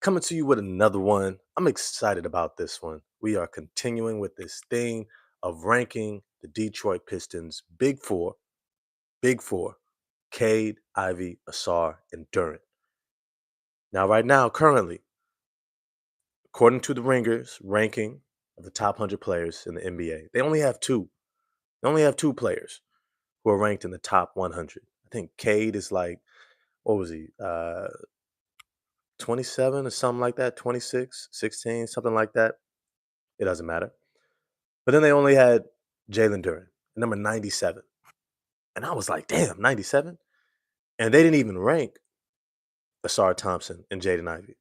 Coming to you with another one. I'm excited about this one. We are continuing with this thing of ranking the Detroit Pistons big four, Cade, Ivy, Assar, and Durant. Now, right now, currently, according to the Ringers ranking of the top 100 players in the NBA, they only have two. They only have two players who are ranked in the top 100. I think Cade is like, what was he? 27 or something like that, 26, 16, something like that. It doesn't matter. But then they only had Jalen Duren, number 97. And I was like, damn, 97? And they didn't even rank Assar Thompson and Jaden Ivey.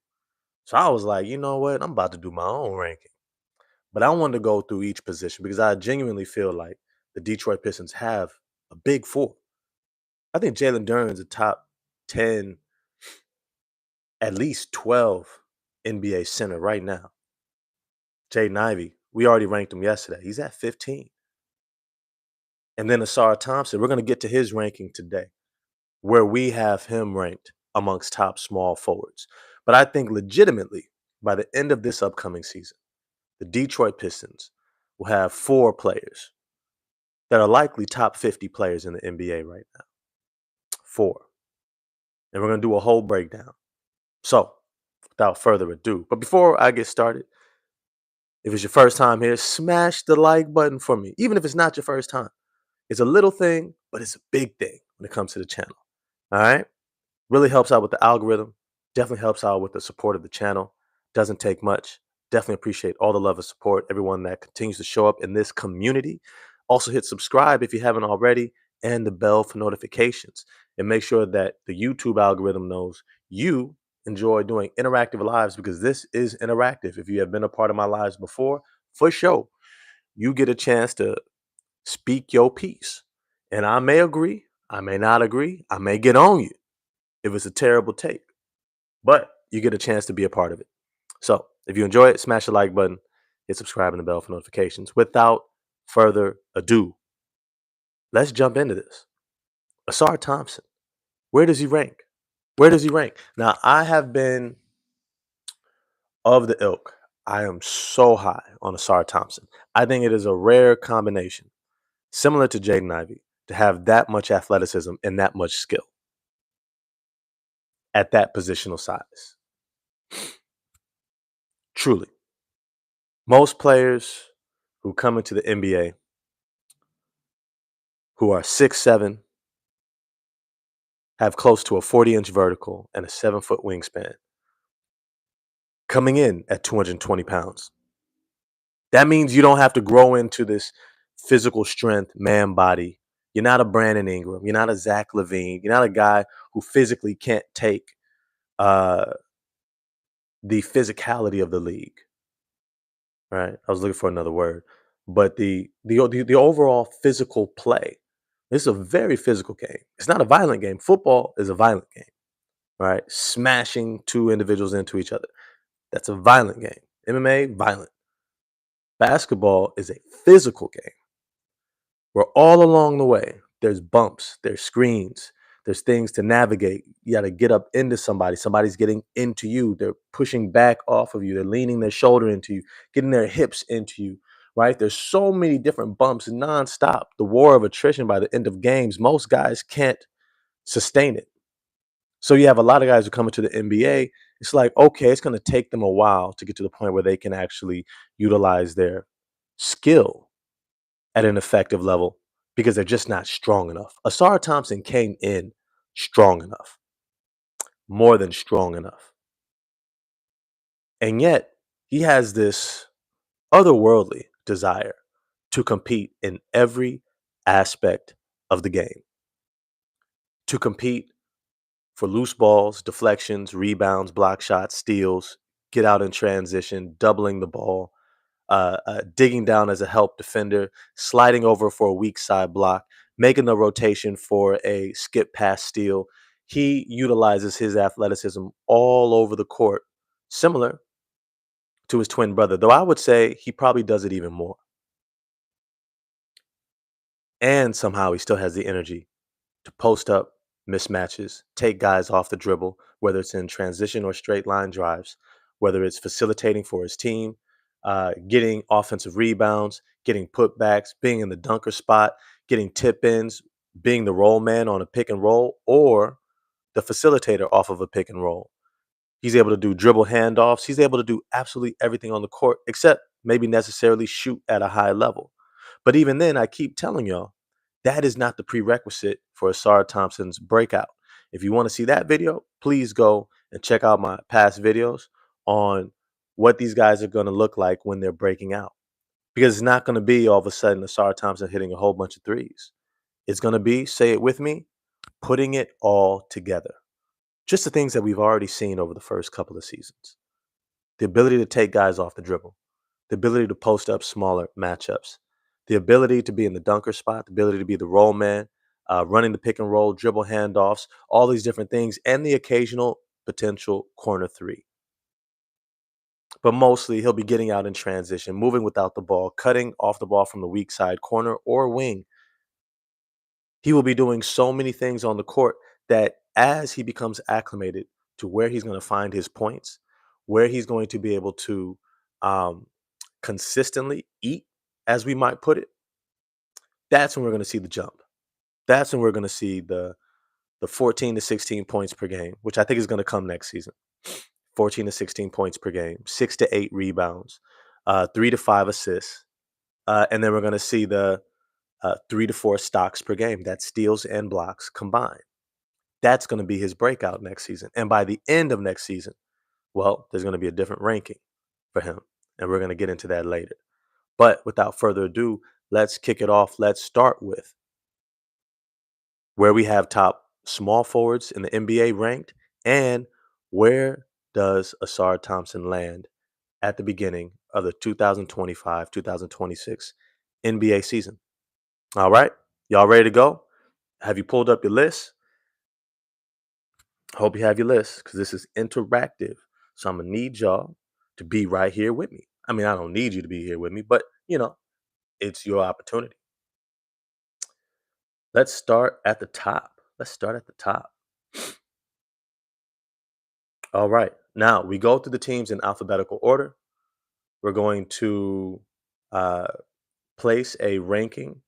So I was like, you know what? I'm about to do my own ranking. But I wanted to go through each position because I genuinely feel like the Detroit Pistons have a big four. I think Jalen Duren is a top 10, at least 12 NBA center right now. Jaden Ivey, we already ranked him yesterday. He's at 15. And then Assar Thompson, we're going to get to his ranking today, where we have him ranked amongst top small forwards. But I think legitimately, by the end of this upcoming season, the Detroit Pistons will have four players that are likely top 50 players in the NBA right now. Four. And we're going to do a whole breakdown. So, without further ado, but before I get started, if it's your first time here, smash the like button for me, even if it's not your first time. It's a little thing, but it's a big thing when it comes to the channel. All right? Really helps out with the algorithm. Definitely helps out with the support of the channel. Doesn't take much. Definitely appreciate all the love and support, everyone that continues to show up in this community. Also hit subscribe if you haven't already and the bell for notifications. And make sure that the YouTube algorithm knows you enjoy doing interactive lives because this is interactive. If you have been a part of my lives before, for sure, you get a chance to speak your piece. And I may agree, I may not agree, I may get on you if it's a terrible take, but you get a chance to be a part of it. So if you enjoy it, smash the like button, hit subscribe and the bell for notifications. Without further ado, let's jump into this. Assar Thompson, where does he rank? Where does he rank? Now, I have been of the ilk. I am so high on Assar Thompson. I think it is a rare combination, similar to Jaden Ivey, to have that much athleticism and that much skill at that positional size. Truly. Most players who come into the NBA who are 6'7", have close to a 40-inch vertical and a 7-foot wingspan, coming in at 220 pounds. That means you don't have to grow into this physical strength man body. You're not a Brandon Ingram. You're not a Zach LaVine. You're not a guy who physically can't take uh, the physicality of the league. Right? I was looking for another word, but the overall physical play. This is a very physical game. It's not a violent game. Football is a violent game, right? Smashing two individuals into each other. That's a violent game. MMA, violent. Basketball is a physical game where all along the way, there's bumps, there's screens, there's things to navigate. You got to get up into somebody. Somebody's getting into you. They're pushing back off of you. They're leaning their shoulder into you, getting their hips into you, right? There's so many different bumps nonstop. The war of attrition by the end of games, most guys can't sustain it. So you have a lot of guys who come into the NBA. It's like, okay, it's going to take them a while to get to the point where they can actually utilize their skill at an effective level because they're just not strong enough. Assar Thompson came in strong enough, more than strong enough. And yet he has this otherworldly desire to compete in every aspect of the game, to compete for loose balls, deflections, rebounds, block shots, steals, get out in transition, doubling the ball, digging down as a help defender, sliding over for a weak side block, making the rotation for a skip pass steal. He utilizes his athleticism all over the court, similar to his twin brother, though I would say he probably does it even more. And somehow he still has the energy to post up mismatches, take guys off the dribble, whether it's in transition or straight line drives, whether it's facilitating for his team, getting offensive rebounds, getting putbacks, being in the dunker spot, getting tip ins, being the roll man on a pick and roll, or the facilitator off of a pick and roll. He's able to do dribble handoffs. He's able to do absolutely everything on the court except maybe necessarily shoot at a high level. But even then, I keep telling y'all, that is not the prerequisite for Assar Thompson's breakout. If you want to see that video, please go and check out my past videos on what these guys are going to look like when they're breaking out. Because it's not going to be all of a sudden Assar Thompson hitting a whole bunch of threes. It's going to be, say it with me, putting it all together. Just the things that we've already seen over the first couple of seasons. The ability to take guys off the dribble, the ability to post up smaller matchups, the ability to be in the dunker spot, the ability to be the roll man, running the pick and roll, dribble handoffs, all these different things, and the occasional potential corner three. But mostly he'll be getting out in transition, moving without the ball, cutting off the ball from the weak side corner or wing. He will be doing so many things on the court that as he becomes acclimated to where he's going to find his points, where he's going to be able to um, consistently eat, as we might put it, that's when we're going to see the jump. That's when we're going to see the 14 to 16 points per game, which I think is going to come next season. 14 to 16 points per game, 6 to 8 rebounds, 3 to 5 assists, and then we're going to see the 3 to 4 stocks per game. That's steals and blocks combined. That's going to be his breakout next season. And by the end of next season, well, there's going to be a different ranking for him. And we're going to get into that later. But without further ado, let's kick it off. Let's start with where we have top small forwards in the NBA ranked and where does Assar Thompson land at the beginning of the 2025-2026 NBA season. All right, y'all ready to go? Have you pulled up your list? Hope you have your list because this is interactive. So I'm going to need y'all to be right here with me. I mean, I don't need you to be here with me, but it's your opportunity. Let's start at the top. All right. Now we go through the teams in alphabetical order. We're going to uh, place a ranking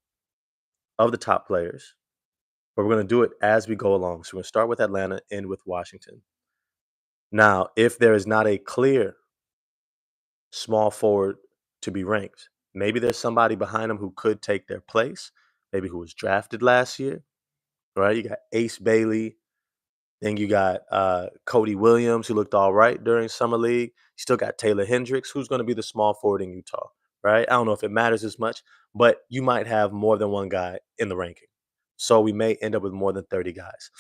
of the top players, but we're going to do it as we go along. So we're going to start with Atlanta, end with Washington. Now, if there is not a clear small forward to be ranked, maybe there's somebody behind them who could take their place, maybe who was drafted last year, right? You got Ace Bailey. Then you got Cody Williams, who looked all right during Summer League. You still got Taylor Hendricks, who's going to be the small forward in Utah, right? I don't know if it matters as much, but you might have more than one guy in the ranking. So we may end up with more than 30 guys,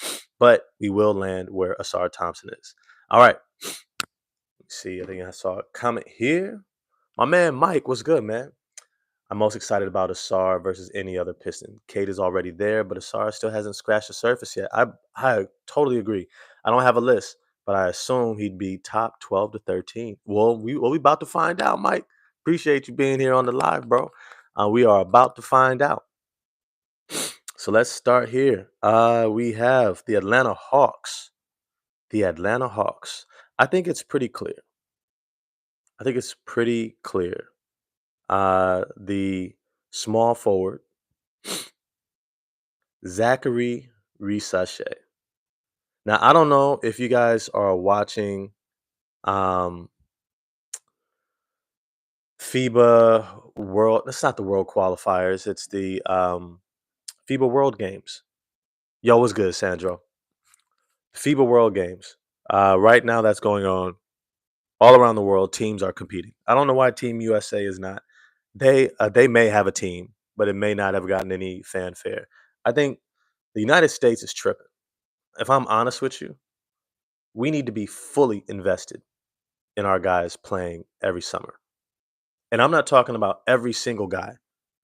but we will land where Assar Thompson is. All right. Let's see. I think I saw a comment here. My man Mike, what's good, man? I'm most excited about Assar versus any other Piston. Kate is already there, but Assar still hasn't scratched the surface yet. I totally agree. I don't have a list, but I assume he'd be top 12 to 13. Well, we about to find out, Mike. Appreciate you being here on the live, bro. We are about to find out. So let's start here. We have the Atlanta Hawks. The Atlanta Hawks. I think it's pretty clear. The small forward, Zachary Risashe. Now, I don't know if you guys are watching um, FIBA World. That's not the World Qualifiers. It's the FIBA World Games. Yo, what's good, Sandro? FIBA World Games. Right now, that's going on all around the world. Teams are competing. I don't know why Team USA is not. They may have a team, but it may not have gotten any fanfare. I think the United States is tripping. If I'm honest with you, we need to be fully invested in our guys playing every summer. And I'm not talking about every single guy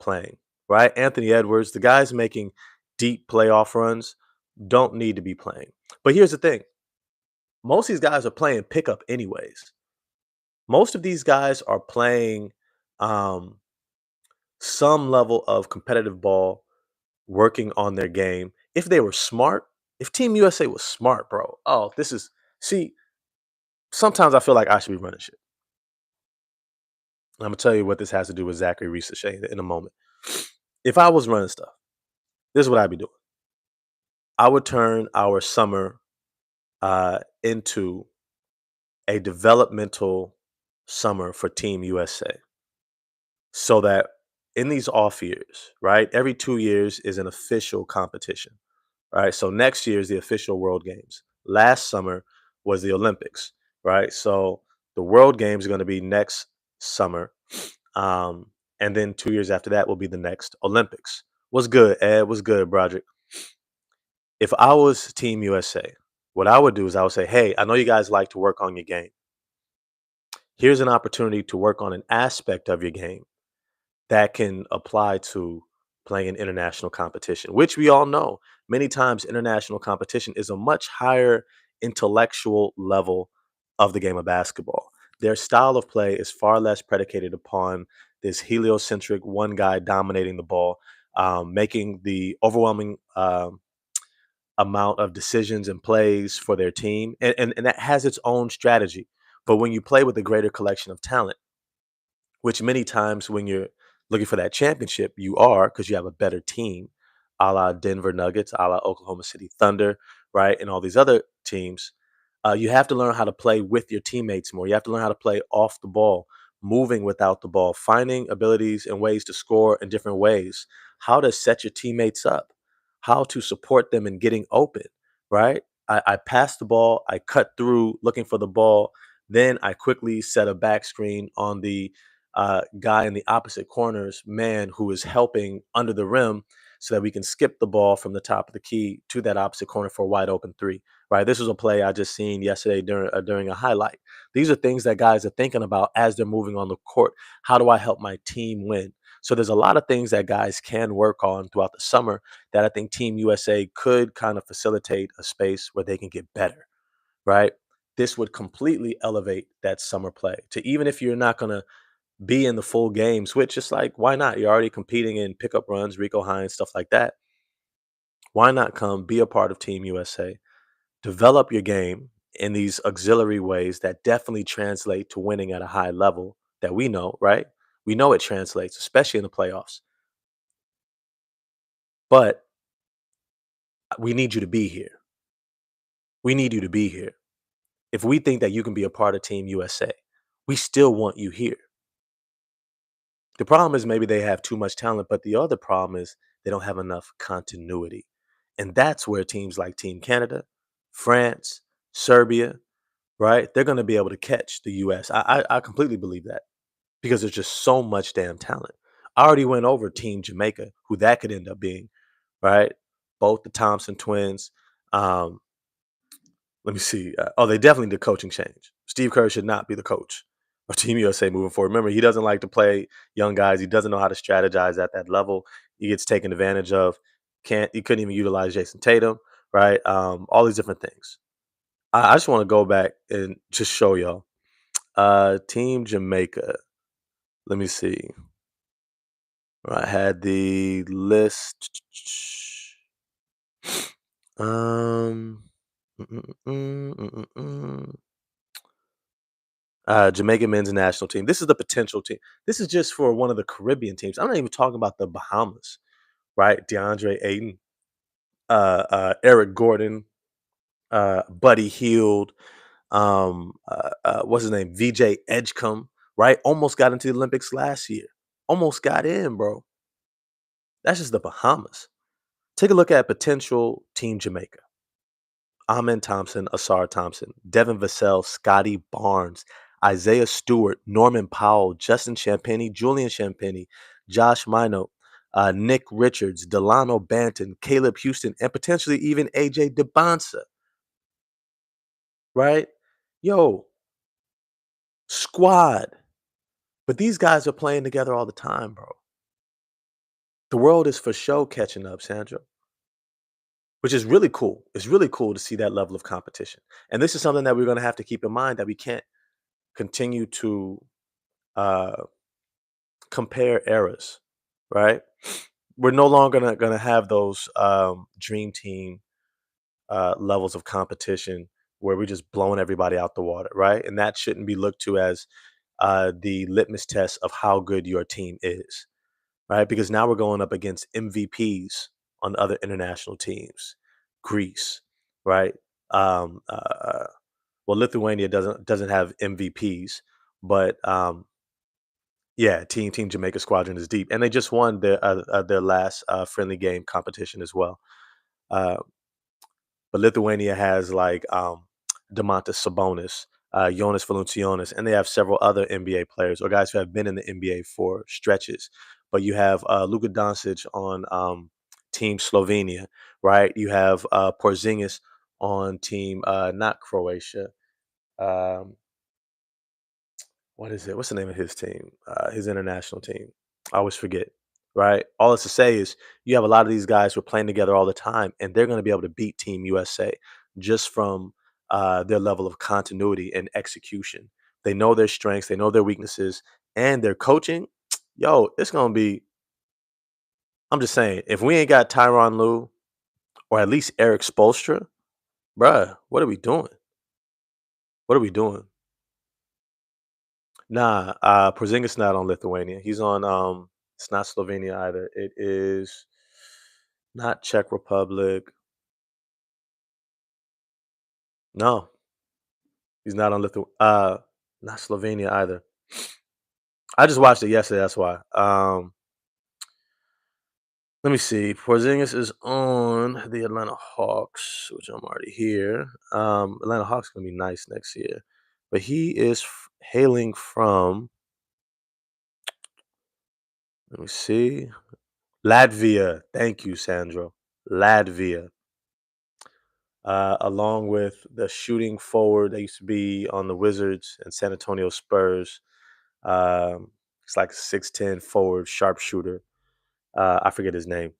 playing, right? Anthony Edwards, the guys making deep playoff runs don't need to be playing. But here's the thing. Most of these guys are playing pickup anyways. Most of these guys are playing um, some level of competitive ball, working on their game. If they were smart, if Team USA was smart, bro, oh, this is See, sometimes I feel like I should be running shit. I'm gonna tell you what this has to do with Zachary Reese in a moment. If I was running stuff, this is what I'd be doing. I would turn our summer into a developmental summer for Team USA, so that in these off years, right, every 2 years is an official competition. Right. So next year is the official World Games. Last summer was the Olympics. Right. So the World Games are going to be next summer. Um, and then 2 years after that will be the next Olympics. What's good, Ed? What's good, Broderick? If I was Team USA, what I would do is I would say, hey, I know you guys like to work on your game. Here's an opportunity to work on an aspect of your game that can apply to playing in international competition, which we all know many times international competition is a much higher intellectual level of the game of basketball. Their style of play is far less predicated upon this heliocentric one guy dominating the ball, making the overwhelming amount of decisions and plays for their team. And that has its own strategy. But when you play with a greater collection of talent, which many times when you're looking for that championship, you are because you have a better team, a la Denver Nuggets, a la Oklahoma City Thunder, right? And all these other teams. You have to learn how to play with your teammates more. You have to learn how to play off the ball, moving without the ball, finding abilities and ways to score in different ways, how to set your teammates up, how to support them in getting open, right? I pass the ball, I cut through looking for the ball, then I quickly set a back screen on the guy in the opposite corner's man who is helping under the rim so that we can skip the ball from the top of the key to that opposite corner for a wide open three. Right. This was a play I just seen yesterday during a highlight. These are things that guys are thinking about as they're moving on the court. How do I help my team win? So there's a lot of things that guys can work on throughout the summer that I think Team USA could kind of facilitate a space where they can get better. Right. This would completely elevate that summer play to even if you're not going to be in the full games, which is like, why not? You're already competing in pickup runs, Rico Hines, stuff like that. Why not come be a part of Team USA? Develop your game in these auxiliary ways that definitely translate to winning at a high level that we know, right? We know it translates, especially in the playoffs. But we need you to be here. We need you to be here. If we think that you can be a part of Team USA, we still want you here. The problem is maybe they have too much talent, but the other problem is they don't have enough continuity. And that's where teams like Team Canada, France, Serbia, right? They're going to be able to catch the US. I completely believe that because there's just so much damn talent. I already went over Team Jamaica, who that could end up being, right? Both the Thompson twins. Um, Let me see. Oh, they definitely did coaching change. Steve Kerr should not be the coach of Team USA moving forward. Remember, he doesn't like to play young guys. He doesn't know how to strategize at that level. He gets taken advantage of. He couldn't even utilize Jason Tatum, right? All these different things. I just want to go back and just show y'all. Team Jamaica. Let me see. I had the list. Um. Jamaican men's national team. This is the potential team. This is just for one of the Caribbean teams. I'm not even talking about the Bahamas, right? DeAndre Ayton, Eric Gordon, Buddy Hield, what's his name? VJ Edgecombe, right? Almost got into the Olympics last year. Almost got in, bro. That's just the Bahamas. Take a look at potential Team Jamaica. Amen Thompson, Assar Thompson, Devin Vassell, Scotty Barnes, Isaiah Stewart, Norman Powell, Justin Champagny, Julian Champagny, Josh Mino, Nick Richards, Delano Banton, Caleb Houston, and potentially even AJ DeBonsa, right? Yo, squad. But these guys are playing together all the time, bro. The world is for sure catching up, Sandra, which is really cool. It's really cool to see that level of competition. And this is something that we're going to have to keep in mind that we can't continue to uh, compare eras, right? We're no longer gonna have those dream team levels of competition where we're just blowing everybody out the water, right? And that shouldn't be looked to as the litmus test of how good your team is, right? Because now we're going up against MVPs on other international teams, Greece, right? Um, uh, uh, well, Lithuania doesn't have MVPs, but yeah, Team Jamaica Squadron is deep, and they just won their last friendly game competition as well. Uh, but Lithuania has like Domantas Sabonis, Jonas Valanciunas, and they have several other NBA players or guys who have been in the NBA for stretches. But you have Luka Doncic on Team Slovenia, right? You have Porzingis on Team not Croatia. Um, what is it? What's the name of his team? His international team. I always forget. Right. All it's to say is you have a lot of these guys who are playing together all the time, and they're going to be able to beat Team USA just from their level of continuity and execution. They know their strengths, they know their weaknesses, and their coaching. Yo, it's going to be. I'm just saying, if we ain't got Tyronn Lue or at least Eric Spoelstra, bruh, what are we doing? What are we doing? Nah, Porzingis not on Lithuania. He's on it's not Slovenia either. It is not Czech Republic. No, he's not on not Slovenia either. I just watched it yesterday, that's why. Let me see. Porzingis is on the Atlanta Hawks, which I'm already here. Atlanta Hawks gonna be nice next year. But he is hailing from, let me see. Latvia. Thank you, Sandro. Latvia. Along with the shooting forward that used to be on the Wizards and San Antonio Spurs. It's like a 6'10" forward sharpshooter. I forget his name.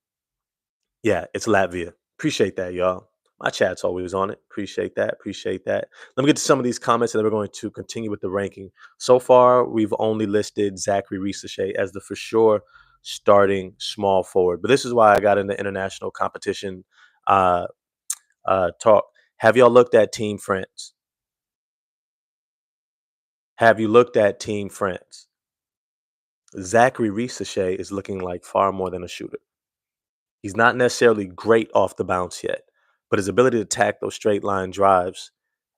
Yeah, it's Latvia. Appreciate that, y'all. My chat's always on it. Appreciate that. Appreciate that. Let me get to some of these comments and then we're going to continue with the ranking. So far, we've only listed Zachary Risache as the for sure starting small forward. But this is why I got into international competition uh, talk. Have y'all looked at Team France? Have you looked at Team France? Zachary Risache is looking like far more than a shooter. He's not necessarily great off the bounce yet, but his ability to attack those straight line drives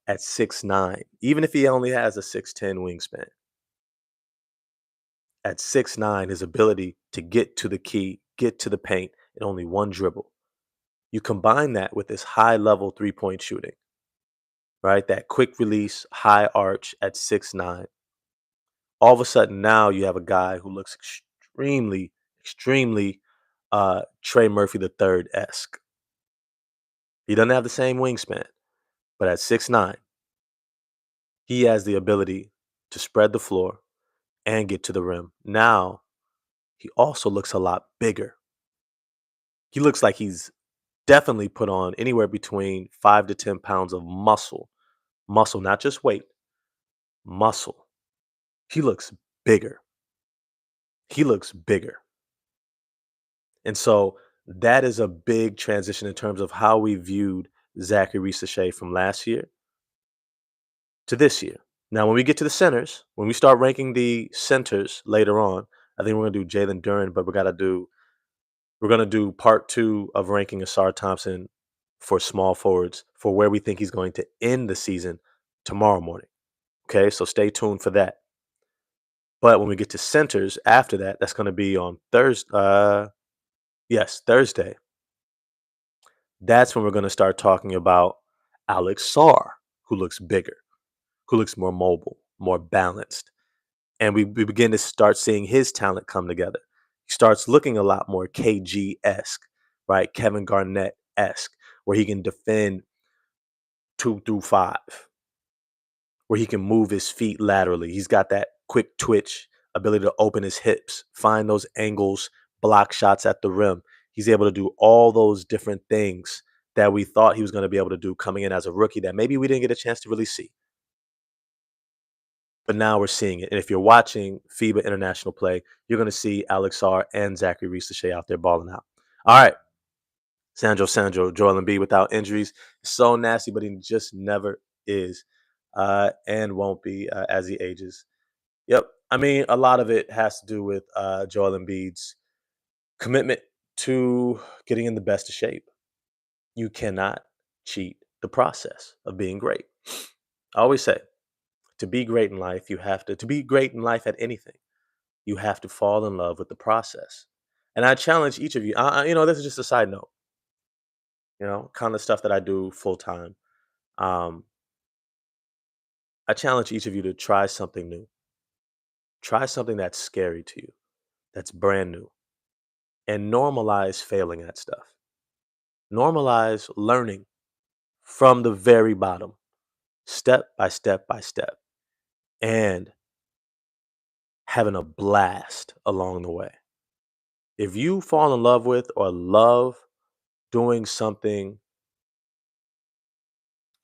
at 6'9", even if he only has a 6'10" wingspan, at 6'9", his ability to get to the key, get to the paint in only one dribble. You combine that with this high level 3-point shooting, right? That quick release, high arch at 6'9". All of a sudden now you have a guy who looks extremely Trey Murphy the third esque. He doesn't have the same wingspan, but at 6'9", he has the ability to spread the floor and get to the rim. Now, he also looks a lot bigger. He looks like he's definitely put on anywhere between 5 to 10 pounds of muscle. Muscle, not just weight, muscle. He looks bigger. He looks bigger. And so that is a big transition in terms of how we viewed Zachary Risache from last year to this year. Now, when we get to the centers, when we start ranking the centers later on, I think we're gonna do Jalen Duren, but we're gonna do part 2 of ranking Assar Thompson for small forwards for where we think he's going to end the season tomorrow morning. Okay, so stay tuned for that. But when we get to centers after that, that's gonna be on Thursday. Yes, Thursday. That's when we're gonna start talking about Alex Sarr, who looks bigger, who looks more mobile, more balanced. And we begin to start seeing his talent come together. He starts looking a lot more KG-esque, right? Kevin Garnett-esque, where he can defend 2 through 5, where he can move his feet laterally. He's got that quick twitch, ability to open his hips, find those angles, block shots at the rim. He's able to do all those different things that we thought he was going to be able to do coming in as a rookie that maybe we didn't get a chance to really see. But now we're seeing it. And if you're watching FIBA International play, you're going to see Alex Sarr and Zachary Risache out there balling out. All right. Sandro, Joel Embiid without injuries. So nasty, but he just never is, and won't be as he ages. Yep. I mean, a lot of it has to do with Joel Embiid's commitment to getting in the best of shape. You cannot cheat the process of being great. I always say, to be great in life, you have to be great in life at anything, you have to fall in love with the process. And I challenge each of you. This is just a side note. Kind of stuff that I do full time. Um, I challenge each of you to try something new. Try something that's scary to you, that's brand new, and normalize failing at stuff. Normalize learning from the very bottom, step by step by step, and having a blast along the way. If you fall in love with or love doing something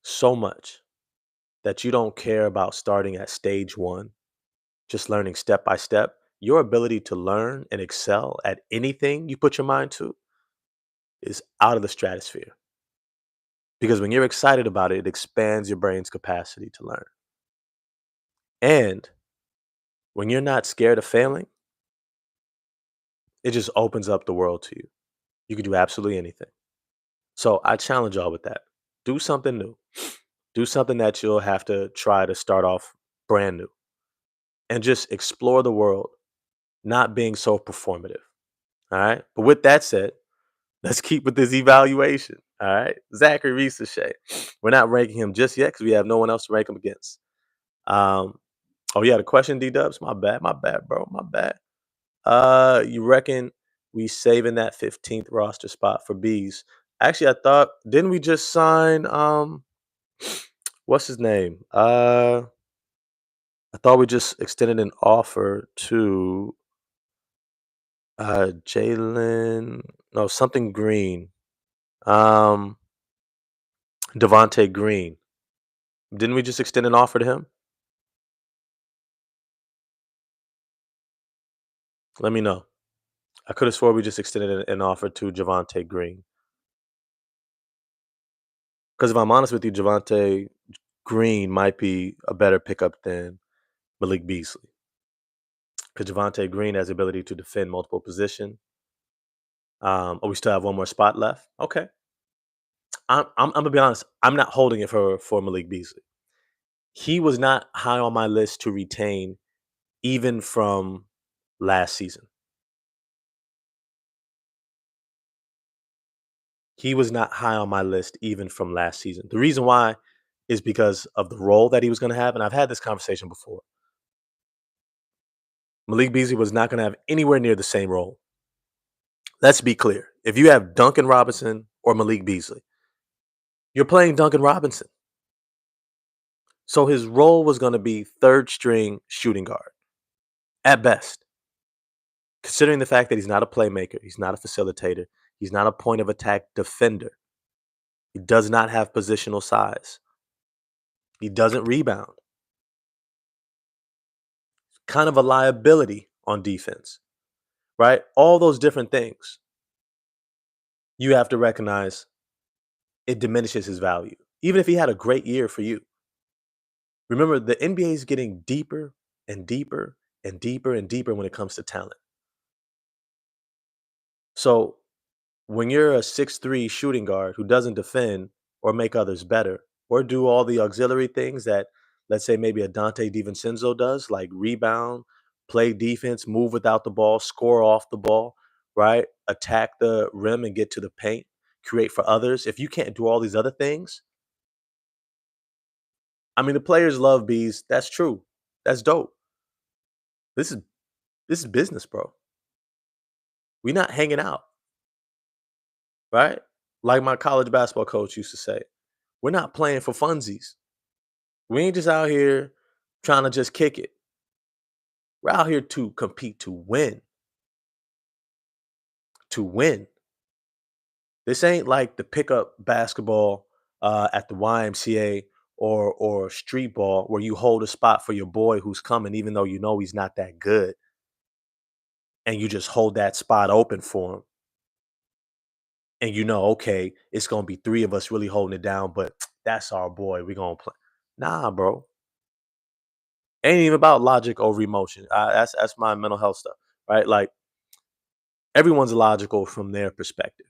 so much that you don't care about starting at stage one, just learning step by step, your ability to learn and excel at anything you put your mind to is out of the stratosphere. Because when you're excited about it, it expands your brain's capacity to learn. And when you're not scared of failing, it just opens up the world to you. You can do absolutely anything. So I challenge y'all with that. Do something new. Do something that you'll have to try to start off brand new and just explore the world, not being so performative. All right. But with that said, let's keep with this evaluation. All right. Zachary Reese. We're not ranking him just yet because we have no one else to rank him against. Um, oh, yeah. The question, D Dubs. My bad, bro. My bad. You reckon we saving that 15th roster spot for Bees? Actually, I thought, didn't we just sign what's his name? I thought we just extended an offer to Jalen, no, something Green. Um Devontae Green. Didn't we just extend an offer to him? Let me know. I could have swore we just extended an offer to Javante Green. Because if I'm honest with you, Javante Green might be a better pickup than Malik Beasley. Because Javante Green has the ability to defend multiple positions. We still have one more spot left. Okay. I'm gonna be honest. I'm not holding it for Malik Beasley. He was not high on my list to retain, even from last season. He was not high on my list even from last season. The reason why is because of the role that he was going to have, and I've had this conversation before. Malik Beasley was not going to have anywhere near the same role. Let's be clear. If you have Duncan Robinson or Malik Beasley, you're playing Duncan Robinson. So his role was going to be third string shooting guard at best. Considering the fact that he's not a playmaker, he's not a facilitator, he's not a point of attack defender. He does not have positional size. He doesn't rebound. Kind of a liability on defense, right? All those different things. You have to recognize it diminishes his value. Even if he had a great year for you. Remember, the NBA is getting deeper and deeper and deeper and deeper when it comes to talent. So when you're a 6'3" shooting guard who doesn't defend or make others better or do all the auxiliary things that, let's say, maybe a Dante DiVincenzo does, like rebound, play defense, move without the ball, score off the ball, right? Attack the rim and get to the paint, create for others. If you can't do all these other things, I mean, the players love bees. That's true. That's dope. This is this is business, bro. We're not hanging out, right? Like my college basketball coach used to say, we're not playing for funsies. We ain't just out here trying to just kick it. We're out here to compete to win. To win. This ain't like the pickup basketball at the YMCA or street ball where you hold a spot for your boy who's coming, even though you know he's not that good, and you just hold that spot open for him. and okay, it's gonna be three of us really holding it down, but that's our boy. We gonna play. Nah, bro. Ain't even about logic over emotion. That's my mental health stuff, right? Like everyone's logical from their perspective.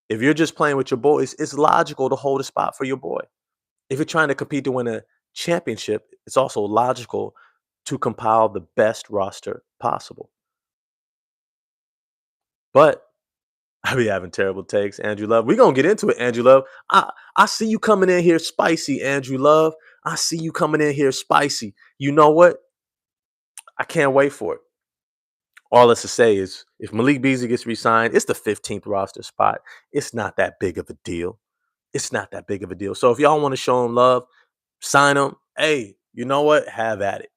If you're just playing with your boys, it's logical to hold a spot for your boy. If you're trying to compete to win a championship, it's also logical to compile the best roster possible. But I be having terrible takes, Andrew Love. We're gonna get into it, Andrew Love. I see you coming in here spicy, Andrew Love. I see you coming in here spicy. You know what? I can't wait for it. All that's to say is if Malik Beasley gets re-signed, it's the 15th roster spot. It's not that big of a deal. It's not that big of a deal. So if y'all want to show him love, sign him. Hey, you know what? Have at it.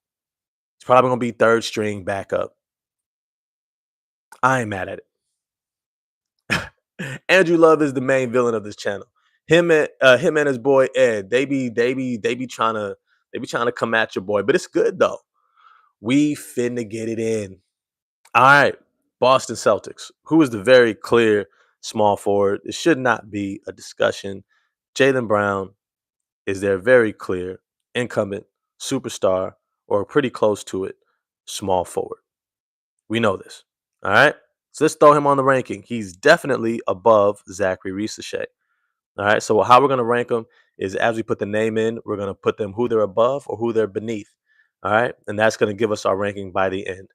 It's probably gonna be third string backup. I ain't mad at it. Andrew Love is the main villain of this channel. Him and his boy Ed. They be trying to come at your boy, but it's good though. We finna get it in. All right, Boston Celtics. Who is the very clear small forward? It should not be a discussion. Jaylen Brown is their very clear incumbent superstar or pretty close to it small forward. We know this. All right. So let's throw him on the ranking. He's definitely above Zachary Risachet. All right. So how we're gonna rank them is as we put the name in, we're gonna put them who they're above or who they're beneath. All right. And that's gonna give us our ranking by the end.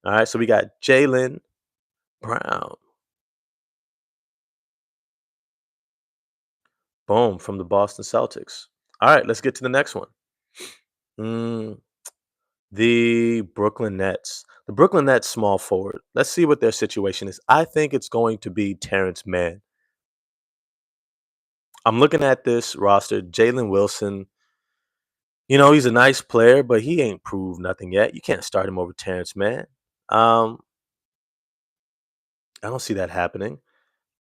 All right. So we got Jaylen Brown. Boom, from the Boston Celtics. All right, let's get to the next one. Mm, the Brooklyn Nets. The Brooklyn Nets small forward. Let's see what their situation is. I think it's going to be Terrence Mann. I'm looking at this roster. Jalen Wilson, he's a nice player, but he ain't proved nothing yet. You can't start him over Terrence Mann. Um, I don't see that happening.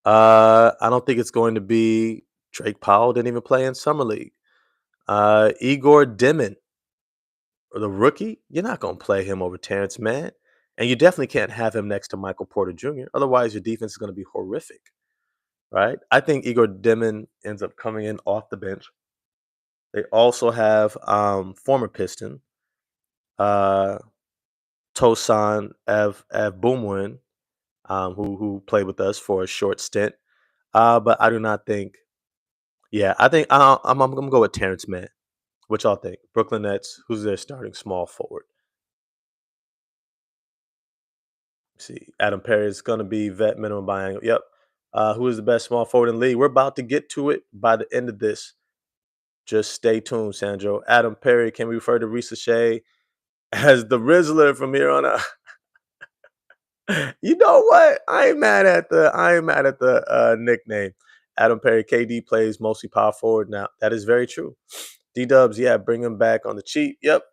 I don't think it's going to be Drake Powell. Didn't even play in summer league. Igor Dimon, or the rookie. You're not going to play him over Terrence Mann, and you definitely can't have him next to Michael Porter Jr. Otherwise, your defense is going to be horrific, right? I think Igor Dimon ends up coming in off the bench. They also have former Piston uh, Tosan Ev Boomwin, who played with us for a short stint. But I do not think. Yeah, I think I'm gonna go with Terrence Mann. What y'all think? Brooklyn Nets. Who's their starting small forward? See, Adam Perry is gonna be vet minimum buying. Yep. Who is the best small forward in the league? We're about to get to it by the end of this. Just stay tuned, Sandro. Adam Perry. Can we refer to Risa Shea as the Rizzler from here on out? You know what? I ain't mad at the nickname. Adam Perry, KD plays mostly power forward now. That is very true. D Dubs, yeah, bring him back on the cheap. Yep.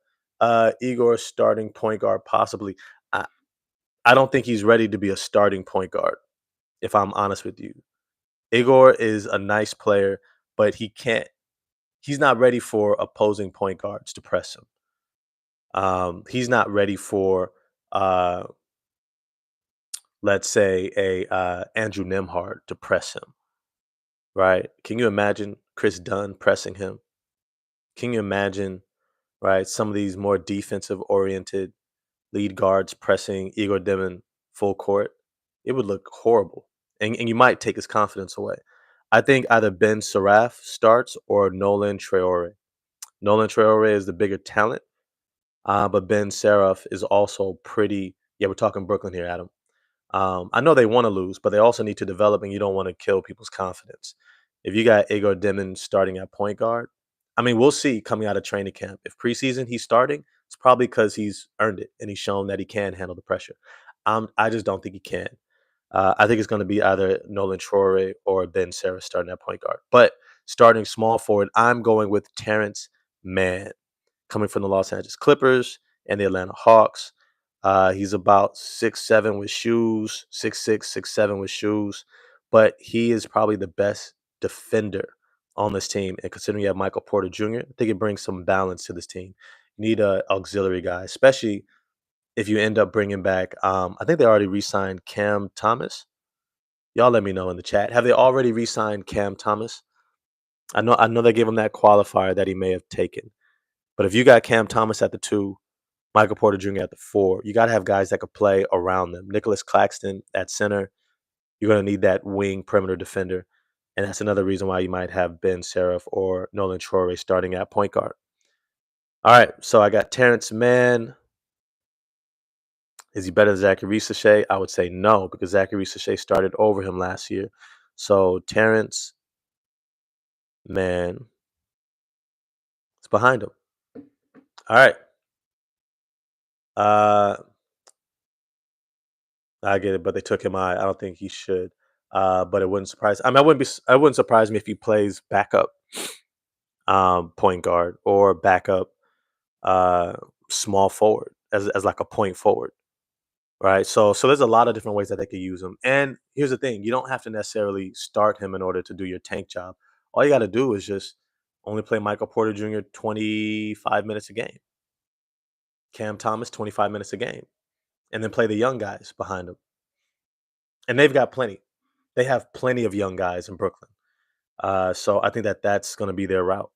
Igor starting point guard possibly. I, I don't think he's ready to be a starting point guard. If I'm honest with you, Igor is a nice player, but he can't. He's not ready for opposing point guards to press him. He's not ready for uh, let's say a Andrew Nemhard to press him, right? Can you imagine Chris Dunn pressing him? Can you imagine, right, some of these more defensive oriented lead guards pressing Igor Demon full court? It would look horrible, and you might take his confidence away. I think either Ben Seraph starts or Nolan Traore. Nolan Traore is the bigger talent, but Ben Seraph is also pretty. Yeah, we're talking Brooklyn here, Adam. I know they want to lose, but they also need to develop, and you don't want to kill people's confidence. If you got Igor Dimon starting at point guard, I mean, we'll see coming out of training camp. If preseason he's starting, it's probably because he's earned it and he's shown that he can handle the pressure. I just don't think he can. I think it's going to be either Nolan Traore or Ben Sarah starting at point guard. But starting small forward, I'm going with Terrence Mann, coming from the Los Angeles Clippers and the Atlanta Hawks. He's about 6'7" with shoes, 6'6", 6'7" with shoes, but he is probably the best defender on this team. And considering you have Michael Porter Jr., I think it brings some balance to this team. You need a auxiliary guy, especially if you end up bringing back. I think they already re-signed Cam Thomas. Y'all let me know in the chat. Have they already re-signed Cam Thomas? I know they gave him that qualifier that he may have taken. But if you got Cam Thomas at the 2, Michael Porter Jr. at the 4, you got to have guys that could play around them. Nicholas Claxton at center. You're going to need that wing perimeter defender. And that's another reason why you might have Ben Seraph or Nolan Traore starting at point guard. All right, so I got Terrence Mann. Is he better than Zachary Sachet? I would say no, because Zachary Sachet started over him last year. So Terrence Mann is behind him. All right. Uh, I get it, but they took him out. I don't think he should. But it wouldn't surprise. I mean, I wouldn't surprise me if he plays backup point guard or backup uh, small forward as like a point forward, right? So there's a lot of different ways that they could use him. And here's the thing: you don't have to necessarily start him in order to do your tank job. All you got to do is just only play Michael Porter Jr. 25 minutes a game, Cam Thomas 25 minutes a game, and then play the young guys behind him. And they've got plenty. They have plenty of young guys in Brooklyn. So I think that that's going to be their route,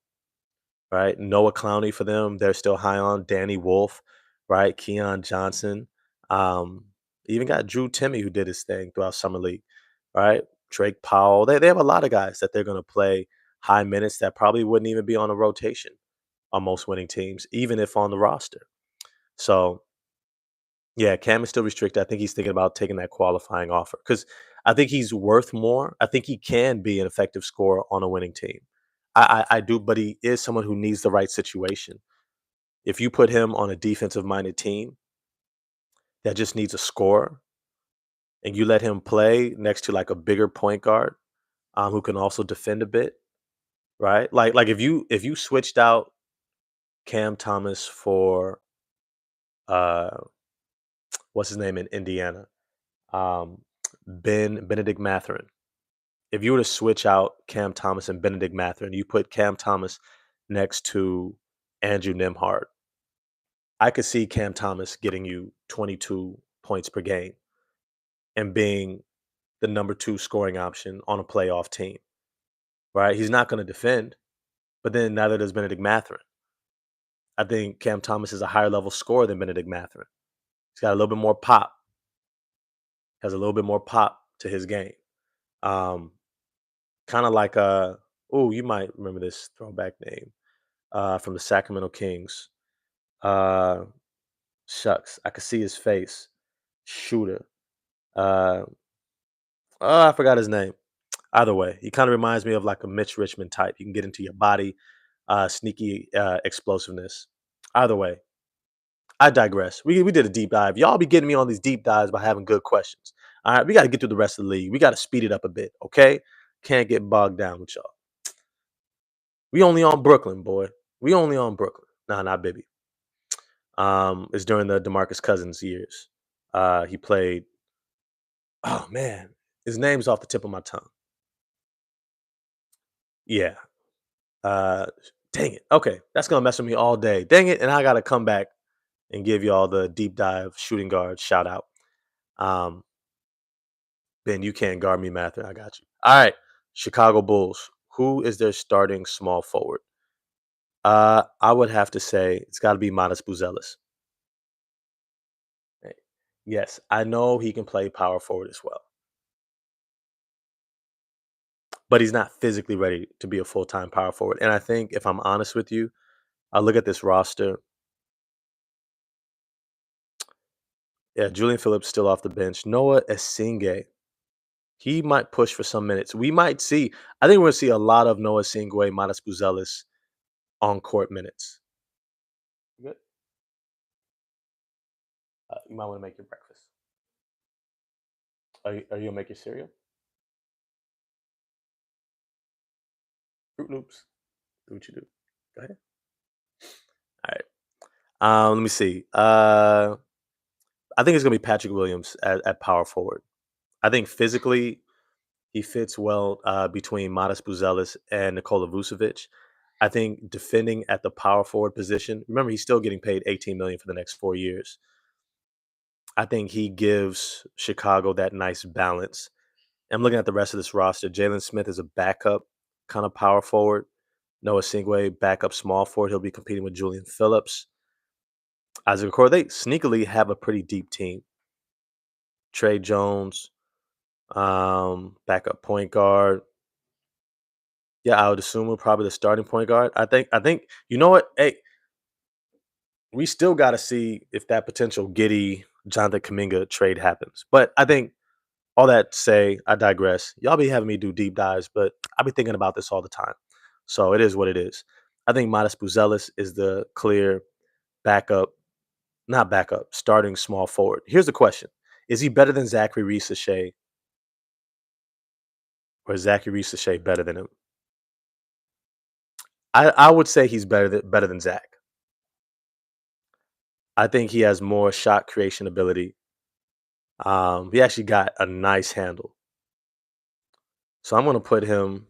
right? Noah Clowney for them, they're still high on. Danny Wolf, right? Keon Johnson. Um, even got Drew Timmy who did his thing throughout summer league, right? Drake Powell. They have a lot of guys that they're going to play high minutes that probably wouldn't even be on a rotation on most winning teams, even if on the roster. So yeah, Cam is still restricted. I think he's thinking about taking that qualifying offer because I think he's worth more. I think he can be an effective scorer on a winning team. I do, but he is someone who needs the right situation. If you put him on a defensive minded team that just needs a scorer and you let him play next to like a bigger point guard who can also defend a bit, right? Like if you switched out Cam Thomas for uh what's his name in Indiana, um, Benedict Mathurin. If you were to switch out Cam Thomas and Benedict Mathurin, you put Cam Thomas next to Andrew Nimhard, I could see Cam Thomas getting you 22 points per game and being the number 2 scoring option on a playoff team, right? He's not going to defend, but then neither does Benedict Mathurin. I think Cam Thomas is a higher level scorer than Benedict Mathurin. He's got a little bit more pop, has a little bit more pop to his game. Um, kind of like oh, you might remember this throwback name from the Sacramento Kings. Uh, shucks, I could see his face. Shooter. Uh, oh, I forgot his name. Either way, he kind of reminds me of like a Mitch Richmond type. You can get into your body, sneaky explosiveness. Either way, I digress. We did a deep dive. Y'all be getting me on these deep dives by having good questions. All right, we got to get through the rest of the league. We got to speed it up a bit, okay? Can't get bogged down with y'all. We only on Brooklyn, boy. We only on Brooklyn. Nah, not Bibby. It's during the DeMarcus Cousins years. He played. Oh man, his name's off the tip of my tongue. Yeah. Uh, dang it. Okay, that's gonna mess with me all day. Dang it, and I gotta come back and give you all the deep dive shooting guard shout out. Um, Ben, you can't guard me, Matthew. I got you. All right, Chicago Bulls. Who is their starting small forward? I would have to say it's got to be Modest Buzelis. Hey, yes, I know he can play power forward as well, but he's not physically ready to be a full time power forward. And I think, if I'm honest with you, I look at this roster. Yeah, Julian Phillips still off the bench. Noah Esinghe, he might push for some minutes. We might see. I think we're gonna see a lot of Noah Esinghe, Modest Buzelis on court minutes. Good. You might want to make your breakfast. Are you gonna make your cereal? Fruit Loops. Do what you do. Go ahead. All right. Let me see. I think it's gonna be Patrick Williams at power forward. I think physically he fits well between Modest Buzelis and Nikola Vucevic. I think defending at the power forward position. Remember, he's still getting paid $18 million for the next 4 years. I think he gives Chicago that nice balance I'm looking at the rest of this roster. Jalen Smith is a backup kind of power forward. Noah Singway, backup small forward. He'll be competing with Julian Phillips. Isaac Okoro, they sneakily have a pretty deep team. Trey Jones, backup point guard. Yeah, I would assume we're probably the starting point guard. I think you know what? Hey, we still got to see if that potential Giddy Jonathan Kaminga trade happens. But I think all that to say, I digress. Y'all be having me do deep dives, but I be thinking about this all the time. So it is what it is. I think Modest Buzelis is the clear backup, not backup, starting small forward. Here's the question: is he better than Zachary Reese-Shea, or is Zachary Reese-Shea better than him? I would say he's better than Zach. I think he has more shot creation ability. He actually got a nice handle. So I'm going to put him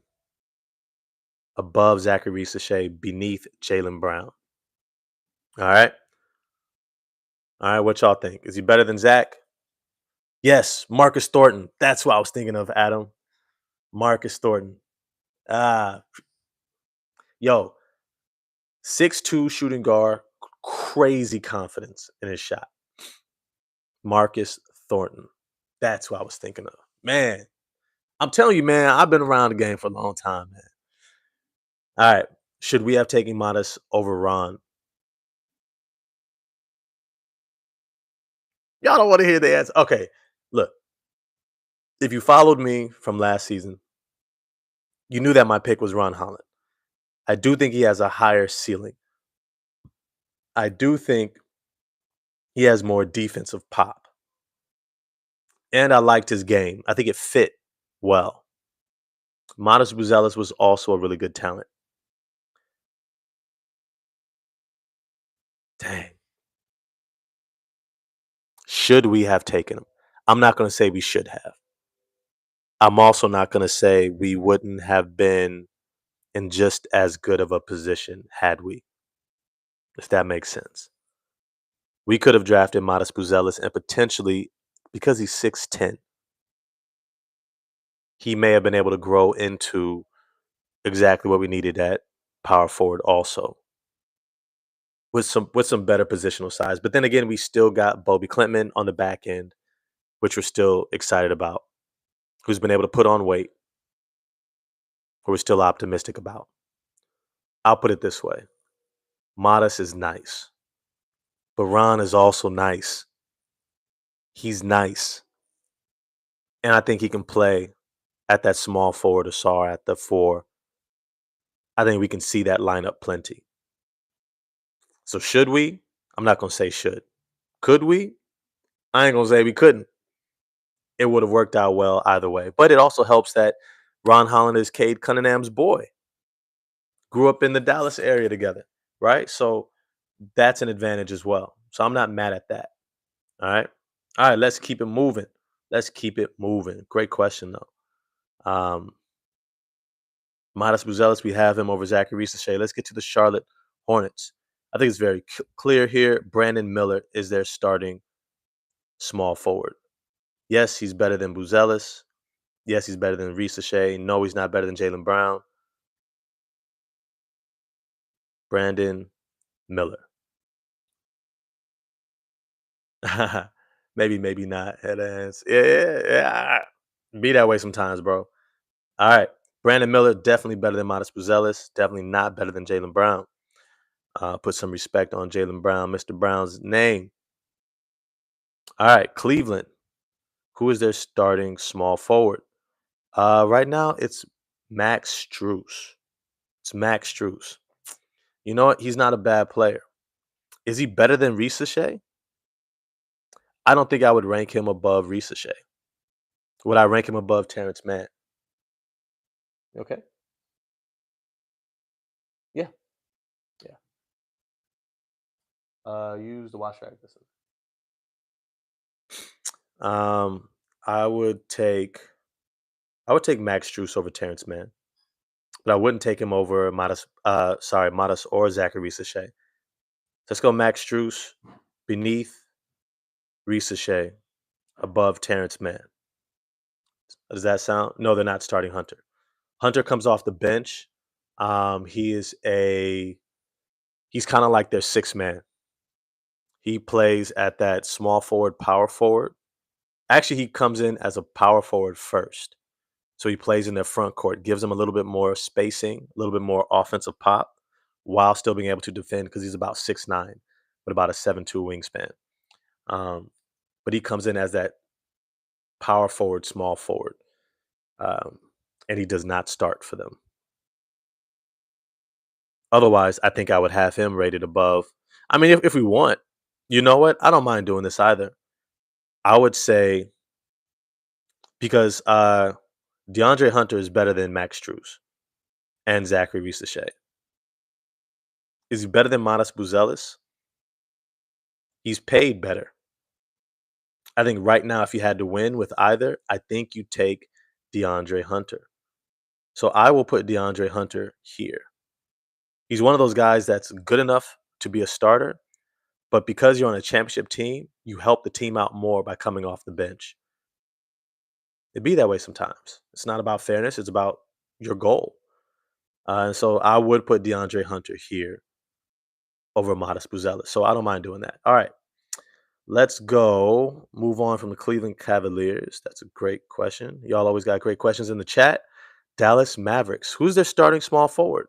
above Zachary Reese-Shea, beneath Jaylen Brown. All right. All right. What y'all think? Is he better than Zach? Yes. Marcus Thornton. That's what I was thinking of, Adam. Marcus Thornton. Ah, yo, 6'2" shooting guard, crazy confidence in his shot. Marcus Thornton. That's what I was thinking of. Man, I'm telling you, man, I've been around the game for a long time, man. All right. Should we have taken Modest over Ron? Y'all don't want to hear the answer. Okay. Look, if you followed me from last season, you knew that my pick was Ron Holland. I do think he has a higher ceiling. I do think he has more defensive pop. And I liked his game. I think it fit well. Modest Buzelis was also a really good talent. Dang. Should we have taken him? I'm not going to say we should have. I'm also not going to say we wouldn't have been in just as good of a position had we, if that makes sense. We could have drafted Modest Buzelis and potentially, because he's 6'10", he may have been able to grow into exactly what we needed at power forward also, with some better positional size. But then again, we still got Bobby Klintman on the back end, which we're still excited about, who's been able to put on weight, who we're still optimistic about. I'll put it this way. Modest is nice. But Ron is also nice. He's nice. And I think he can play at that small forward, Assar at the 4. I think we can see that lineup plenty. So should we? I'm not going to say should. Could we? I ain't going to say we couldn't. It would have worked out well either way. But it also helps that Ron Holland is Cade Cunningham's boy. Grew up in the Dallas area together, right? So that's an advantage as well. So I'm not mad at that. All right. All right, let's keep it moving. Let's keep it moving. Great question, though. Modest Buzelis, we have him over Zachary Reese-Shea. Let's get to the Charlotte Hornets. I think it's very clear here. Brandon Miller is their starting small forward. Yes, he's better than Buzelis. Yes, he's better than Reese-Shea. No, he's not better than Jaylen Brown. Brandon Miller. Maybe not. Head ass. Yeah. Be that way sometimes, bro. All right. Brandon Miller, definitely better than Modest Buzelis. Definitely not better than Jaylen Brown. Put some respect on Jaylen Brown, Mr. Brown's name. All right. Cleveland. Who is their starting small forward? Right now, it's Max Strus. It's Max Strus. You know what? He's not a bad player. Is he better than Reese-Shea? I don't think I would rank him above Reese-Shea. Would I rank him above Terrence Mann? Okay. Yeah. Yeah. Use the watch track. Um, I would take Max Strus over Terrence Mann, but I wouldn't take him over Modest or Zachary Reese-Shea. Let's go Max Strus beneath Reese-Shea, above Terrence Mann. Does that sound? No, they're not starting Hunter. Hunter comes off the bench. He is a he's kind of like their sixth man. He plays at that small forward, power forward. Actually, he comes in as a power forward first. So he plays in their front court, gives them a little bit more spacing, a little bit more offensive pop, while still being able to defend because he's about 6'9", but about a 7'2" wingspan. Um, but he comes in as that power forward, small forward, um, and he does not start for them. Otherwise, I think I would have him rated above. I mean, if we want, you know what? I don't mind doing this either. I would say because DeAndre Hunter is better than Max Strus and Zachary Reese. Is he better than Matas Buzelis? He's paid better. I think right now, if you had to win with either, I think you take DeAndre Hunter. So I will put DeAndre Hunter here. He's one of those guys that's good enough to be a starter, but because you're on a championship team, you help the team out more by coming off the bench. It'd be that way sometimes. It's not about fairness, it's about your goal. And so I would put DeAndre Hunter here over Modest Buzelis. So I don't mind doing that. All right. Let's go move on from the Cleveland Cavaliers. That's a great question. Y'all always got great questions in the chat. Dallas Mavericks. Who's their starting small forward?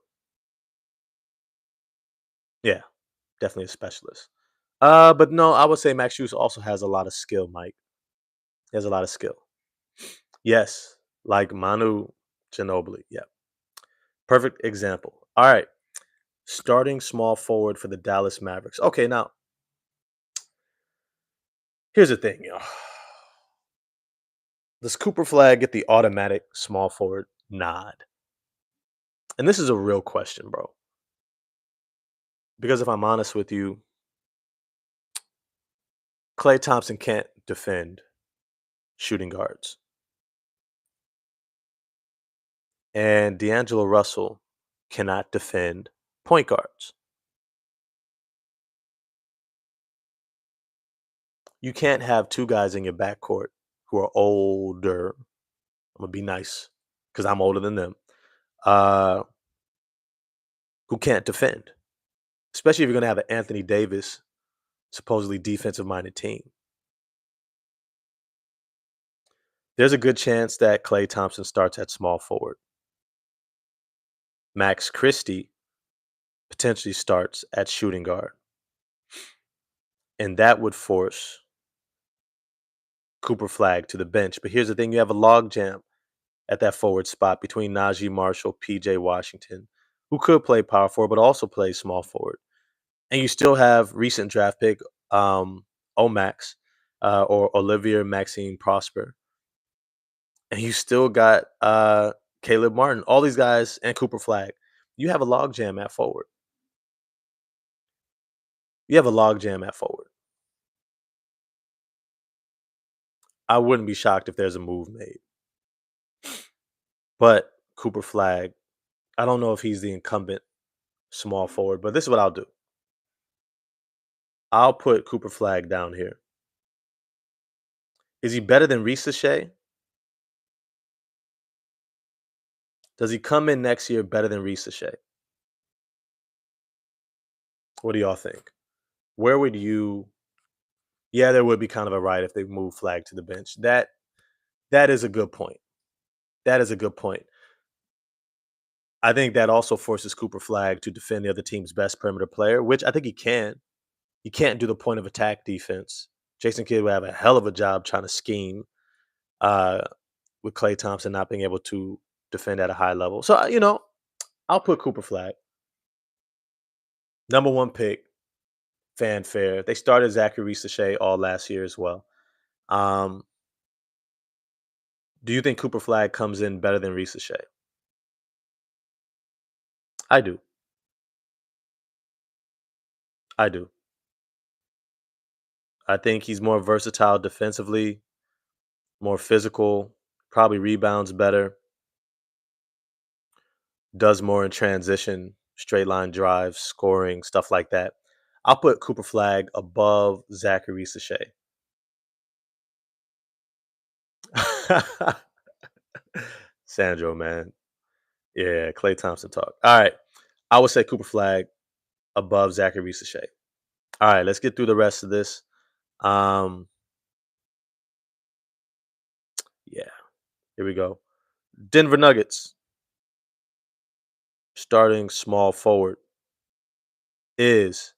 Yeah, definitely a specialist. But no, I would say Max Hughes also has a lot of skill, Mike. He has a lot of skill. Yes, like Manu Ginobili. Yeah. Perfect example. All right. Starting small forward for the Dallas Mavericks. Okay, now here's the thing, Does Cooper Flag get the automatic small forward nod? And this is a real question, bro. Because if I'm honest with you, Klay Thompson can't defend shooting guards. And D'Angelo Russell cannot defend point guards. You can't have two guys in your backcourt who are older. I'm gonna be nice because I'm older than them. Uh, who can't defend, especially if you're gonna have an Anthony Davis, supposedly defensive-minded team. There's a good chance that Klay Thompson starts at small forward. Max Christie potentially starts at shooting guard, and that would force Cooper Flag to the bench. But here's the thing: you have a logjam at that forward spot between Najee Marshall, PJ Washington, who could play power forward but also play small forward. And you still have recent draft pick Omax or Olivier Maxine Prosper. And you still got Caleb Martin, all these guys, and Cooper Flag. You have a logjam at forward. You have a logjam at forward. I wouldn't be shocked if there's a move made. But Cooper Flag, I don't know if he's the incumbent small forward, but this is what I'll do. I'll put Cooper Flag down here. Is he better than Reese Shea? Does he come in next year better than Reese Shea? What do y'all think? Where would you? Yeah, there would be kind of a right if they move Flag to the bench. That is a good point. That is a good point. I think that also forces Cooper Flag to defend the other team's best perimeter player, which I think he can. He can't do the point of attack defense. Jason Kidd would have a hell of a job trying to scheme uh, with Klay Thompson not being able to defend at a high level. So, I'll put Cooper Flag. Number one pick, fanfare. They started Zachary Shea all last year as well. Um, do you think Cooper Flag comes in better than Reese Shea? I do. I do. I think he's more versatile defensively, more physical, probably rebounds better, does more in transition, straight line drives, scoring, stuff like that. I'll put Cooper Flag above Zachary Shea. Sandro, man. Yeah, Clay Thompson talk. All right. I would say Cooper Flag above Zachary Sachet. All right, let's get through the rest of this. Um, yeah, here we go. Denver Nuggets starting small forward is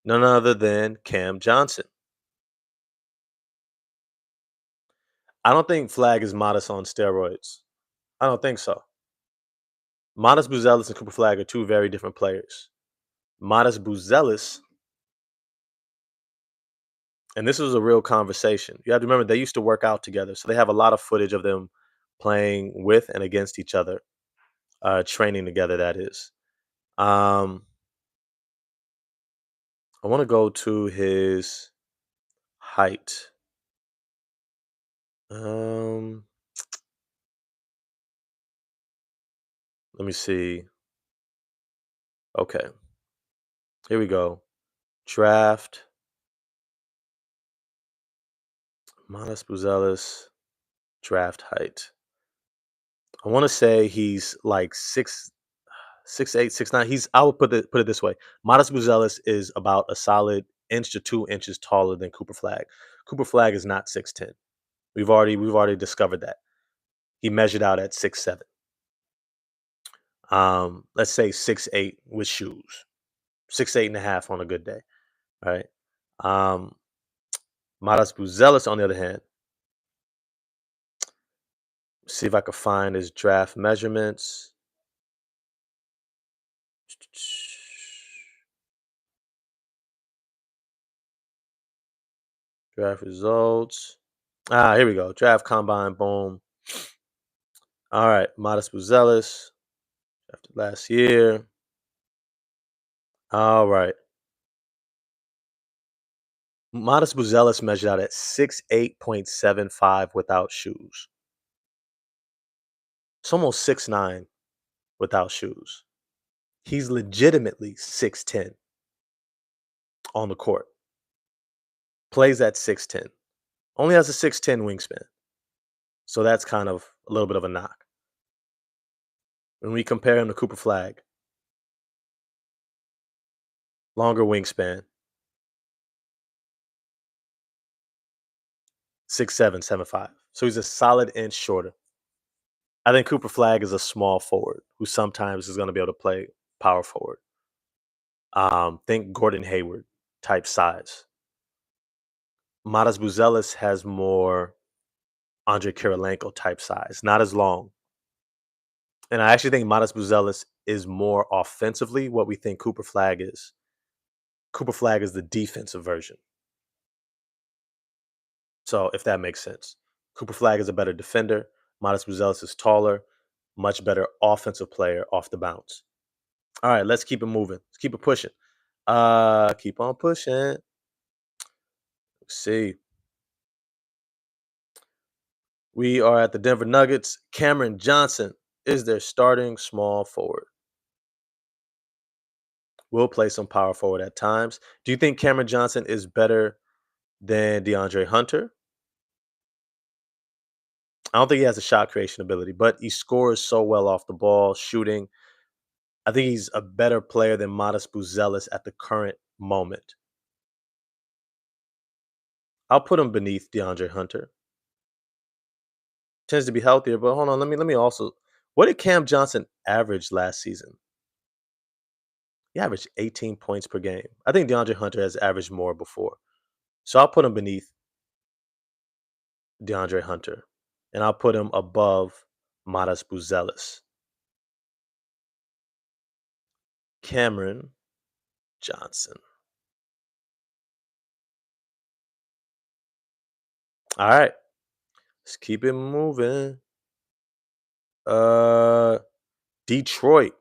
none other than Cam Johnson. I don't think Flag is modest on steroids. I don't think so. Modest Buzelis and Cooper Flag are two very different players. Modest Buzelis, and this was a real conversation. You have to remember they used to work out together, so they have a lot of footage of them playing with and against each other, training together. That is. Um, I want to go to his height. Um, Let me see. Okay, here we go. Draft Modest Buzelis draft height. I want to say he's like 6'8", 6'9". I would put it this way. Modest Buzelis is about a solid inch to 2 inches taller than Cooper Flag. Cooper Flag is not 6'10". We've already discovered that. He measured out at 6'7". Let's say 6'8" with shoes. 6'8" and a half on a good day. All right. Um, Modest Buzelis, on the other hand, see if I could find his draft measurements. Draft results. Here we go. Draft combine. Boom. All right. Modest Buzelis. Drafted last year. All right. Modest Buzelis measured out at 6'8.75" without shoes. It's almost 6'9" without shoes. He's legitimately 6'10" on the court. Plays at 6'10". Only has a 6'10" wingspan. So that's kind of a little bit of a knock. When we compare him to Cooper Flag, longer wingspan, 6'7", 7'5". So he's a solid inch shorter. I think Cooper Flag is a small forward who sometimes is going to be able to play power forward. Think Gordon Hayward type size. Modest Buzelis has more Andre Kirilenko type size, not as long. And I actually think Modest Buzelis is more offensively what we think Cooper Flag is. Cooper Flag is the defensive version. So if that makes sense. Cooper Flag is a better defender. Modest Buzelis is taller, much better offensive player off the bounce. All right, let's keep it moving. Let's keep it pushing. Keep on pushing. Let's see. We are at the Denver Nuggets. Cameron Johnson is their starting small forward. Will play some power forward at times. Do you think Cameron Johnson is better than DeAndre Hunter? I don't think he has a shot creation ability, but he scores so well off the ball, shooting. I think he's a better player than Modest Buzelis at the current moment. I'll put him beneath DeAndre Hunter. Tends to be healthier, but hold on, let me also. What did Cam Johnson average last season? He averaged 18 points per game. I think DeAndre Hunter has averaged more before. So I'll put him beneath DeAndre Hunter. And I'll put him above Modest Buzelis. Cameron Johnson. All right. Let's keep it moving. Uh Detroit.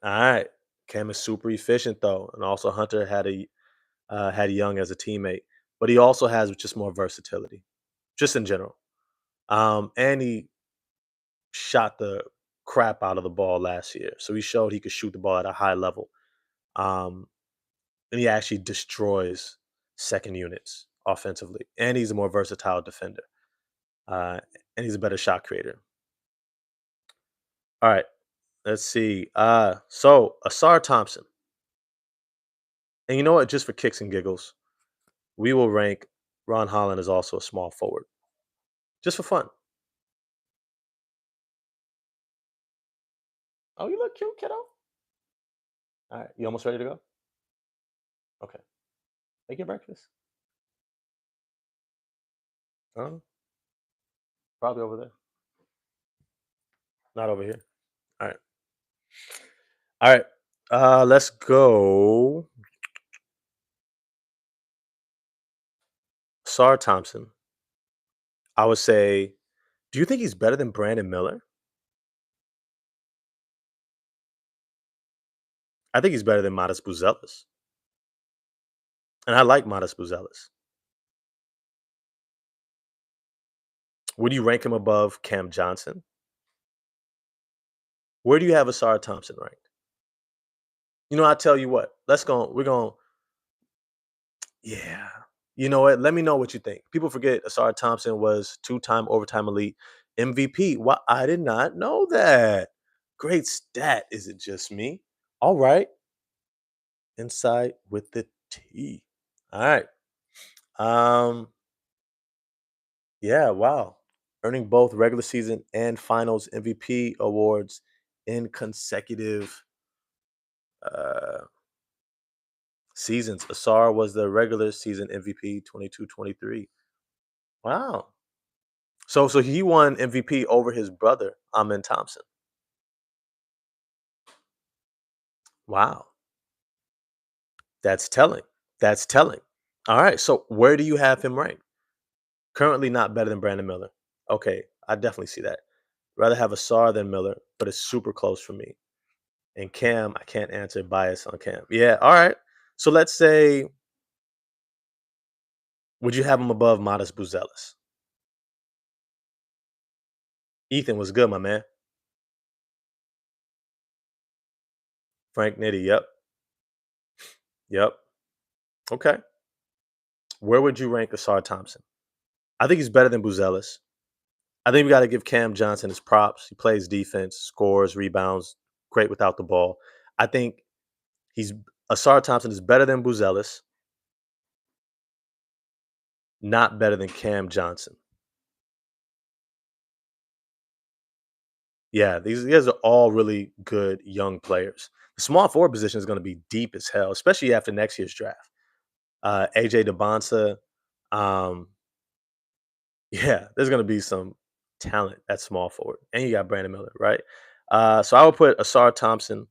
All right. Cam is super efficient though. And also Hunter had Young as a teammate. But he also has just more versatility. Just in general. And he shot the crap out of the ball last year. So he showed he could shoot the ball at a high level. Um, and he actually destroys second units offensively. And he's a more versatile defender. Uh, and he's a better shot creator. All right, let's see. So Assar Thompson, and you know what? Just for kicks and giggles, we will rank Ron Holland as also a small forward, just for fun. Oh, you look cute, kiddo. All right, you almost ready to go? Okay, make your breakfast. Probably over there, not over here. All right, all right. Let's go. Sar Thompson. I would say. Do you think he's better than Brandon Miller? I think he's better than Modest Buzelis, and I like Modest Buzelis. Would you rank him above Cam Johnson? Where do you have Asar Thompson ranked? You know, I tell you what. Let's go. We're going. Yeah. You know what? Let me know what you think. People forget Asar Thompson was two-time overtime elite MVP. Why I did not know that. Great stat. Is it just me? All right. Inside with the T. All right. Um. Yeah. Wow. Earning both regular season and finals MVP awards in consecutive uh seasons. Asar was the regular season MVP 22-23. Wow. So he won MVP over his brother, Amin Thompson. Wow. That's telling. That's telling. All right. So where do you have him ranked? Currently not better than Brandon Miller. Okay. I definitely see that. Rather have Asar than Miller, but it's super close for me. And Cam, I can't answer bias on Cam. Yeah. All right. So let's say, would you have him above Modest Buzelis? Ethan was good, my man. Frank Nitty. Yep. Yep. Okay. Where would you rank Assar Thompson? I think he's better than Buzelis. I think we got to give Cam Johnson his props. He plays defense, scores, rebounds, great without the ball. I think he's Assar Thompson is better than Buzelis, not better than Cam Johnson. Yeah, these guys are all really good young players. The small forward position is going to be deep as hell, especially after next year's draft. AJ DeBonsa, um, yeah, there's going to be some talent at small forward, and you got Brandon Miller, right? So I would put Assar Thompson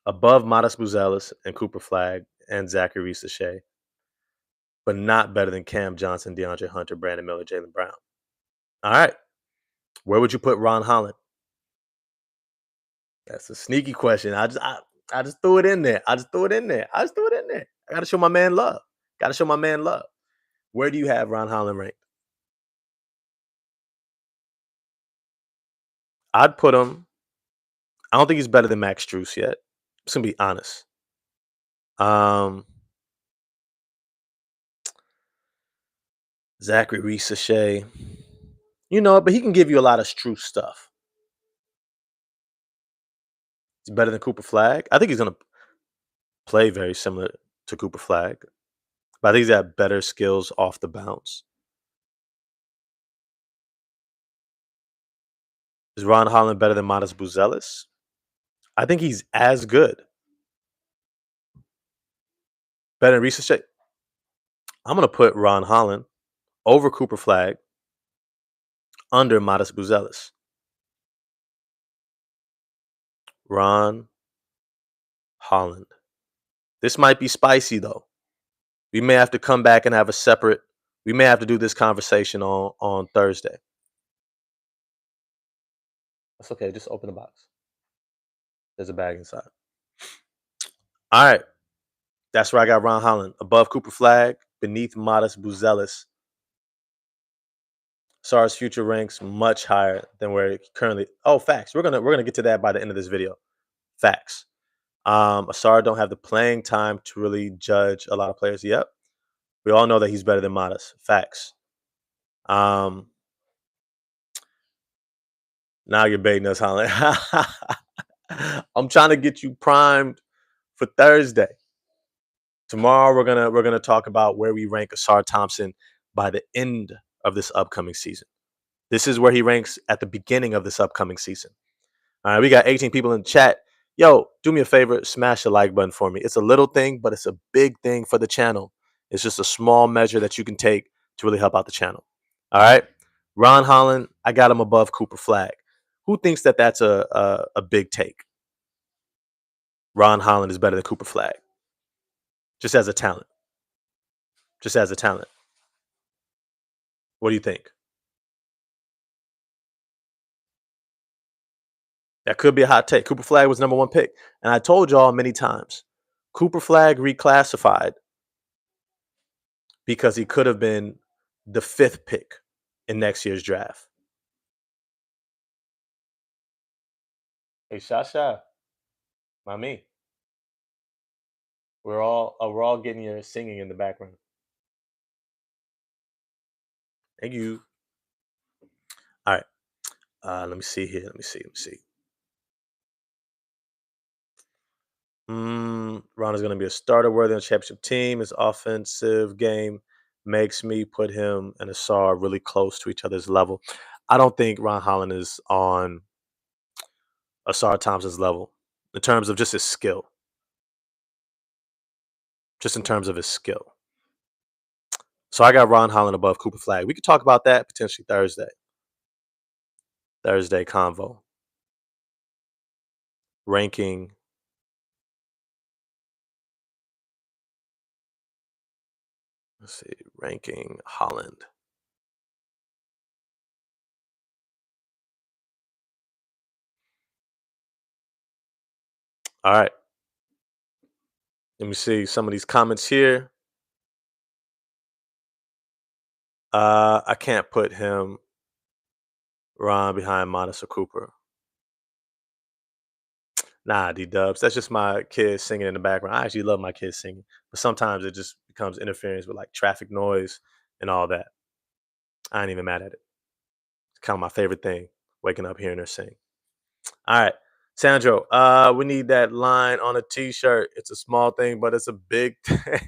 above Modest Buzelis and Cooper Flag and Zachary Sachet, but not better than Cam Johnson, DeAndre Hunter, Brandon Miller, Jalen Brown. All right. Where would you put Ron Holland? That's a sneaky question. I just threw it in there. I just threw it in there. I just threw it in there. I gotta show my man love. Gotta show my man love. Where do you have Ron Holland ranked? I'd put him. I don't think he's better than Max Struess yet. I'm just gonna be honest. Um, Zachary Reese Sachet. You know, but he can give you a lot of Struess stuff. He's better than Cooper Flag. I think he's gonna play very similar to Cooper Flag, but I think he's got better skills off the bounce. Is Ron Holland better than Modest Buzelis? I think he's as good. Better than Reese Shea. I'm gonna put Ron Holland over Cooper Flag, under Modest Buzelis. Ron Holland. This might be spicy though. We may have to come back and have a separate. We may have to do this conversation on Thursday. That's okay. Just open the box. There's a bag inside. All right. That's where I got Ron Holland above Cooper Flag, beneath Modest Buzelis. SAR's future ranks much higher than where it currently. Oh, facts. We're gonna get to that by the end of this video. Facts. Asar don't have the playing time to really judge a lot of players. Yep. We all know that he's better than Modest. Facts. Um, Now you're baiting us, Holland. I'm trying to get you primed for Thursday. Tomorrow we're gonna talk about where we rank Assar Thompson by the end of this upcoming season. This is where he ranks at the beginning of this upcoming season. All right, we got 18 people in the chat. Yo, do me a favor, smash the like button for me. It's a little thing, but it's a big thing for the channel. It's just a small measure that you can take to really help out the channel. All right, Ron Holland, I got him above Cooper Flag. Who thinks that that's a big take? Ron Holland is better than Cooper Flag, just as a talent. Just as a talent. What do you think? That could be a hot take. Cooper Flag was number one pick. And I told y'all many times, Cooper Flag reclassified because he could have been the fifth pick in next year's draft. Hey, Shasha, Mami, we're all getting your singing in the background. Thank you. All right. Let me see here. Let me see. Ron is going to be a starter worthy on the championship team. His offensive game makes me put him and Assar really close to each other's level. I don't think Ron Holland is on Assar Thompson's level in terms of just his skill. Just in terms of his skill. So I got Ron Holland above Cooper Flag. We could talk about that potentially Thursday. Thursday convo. Ranking. Let's see. Ranking Holland. All right. Let me see some of these comments here. I can't put him, Ron, behind Modest or Cooper. Nah, D-Dubs. That's just my kids singing in the background. I actually love my kids singing, but sometimes it just becomes interference with like traffic noise and all that. I ain't even mad at it. It's kind of my favorite thing, waking up hearing her sing. All right. Sandro, we need that line on a t-shirt. It's a small thing, but it's a big thing.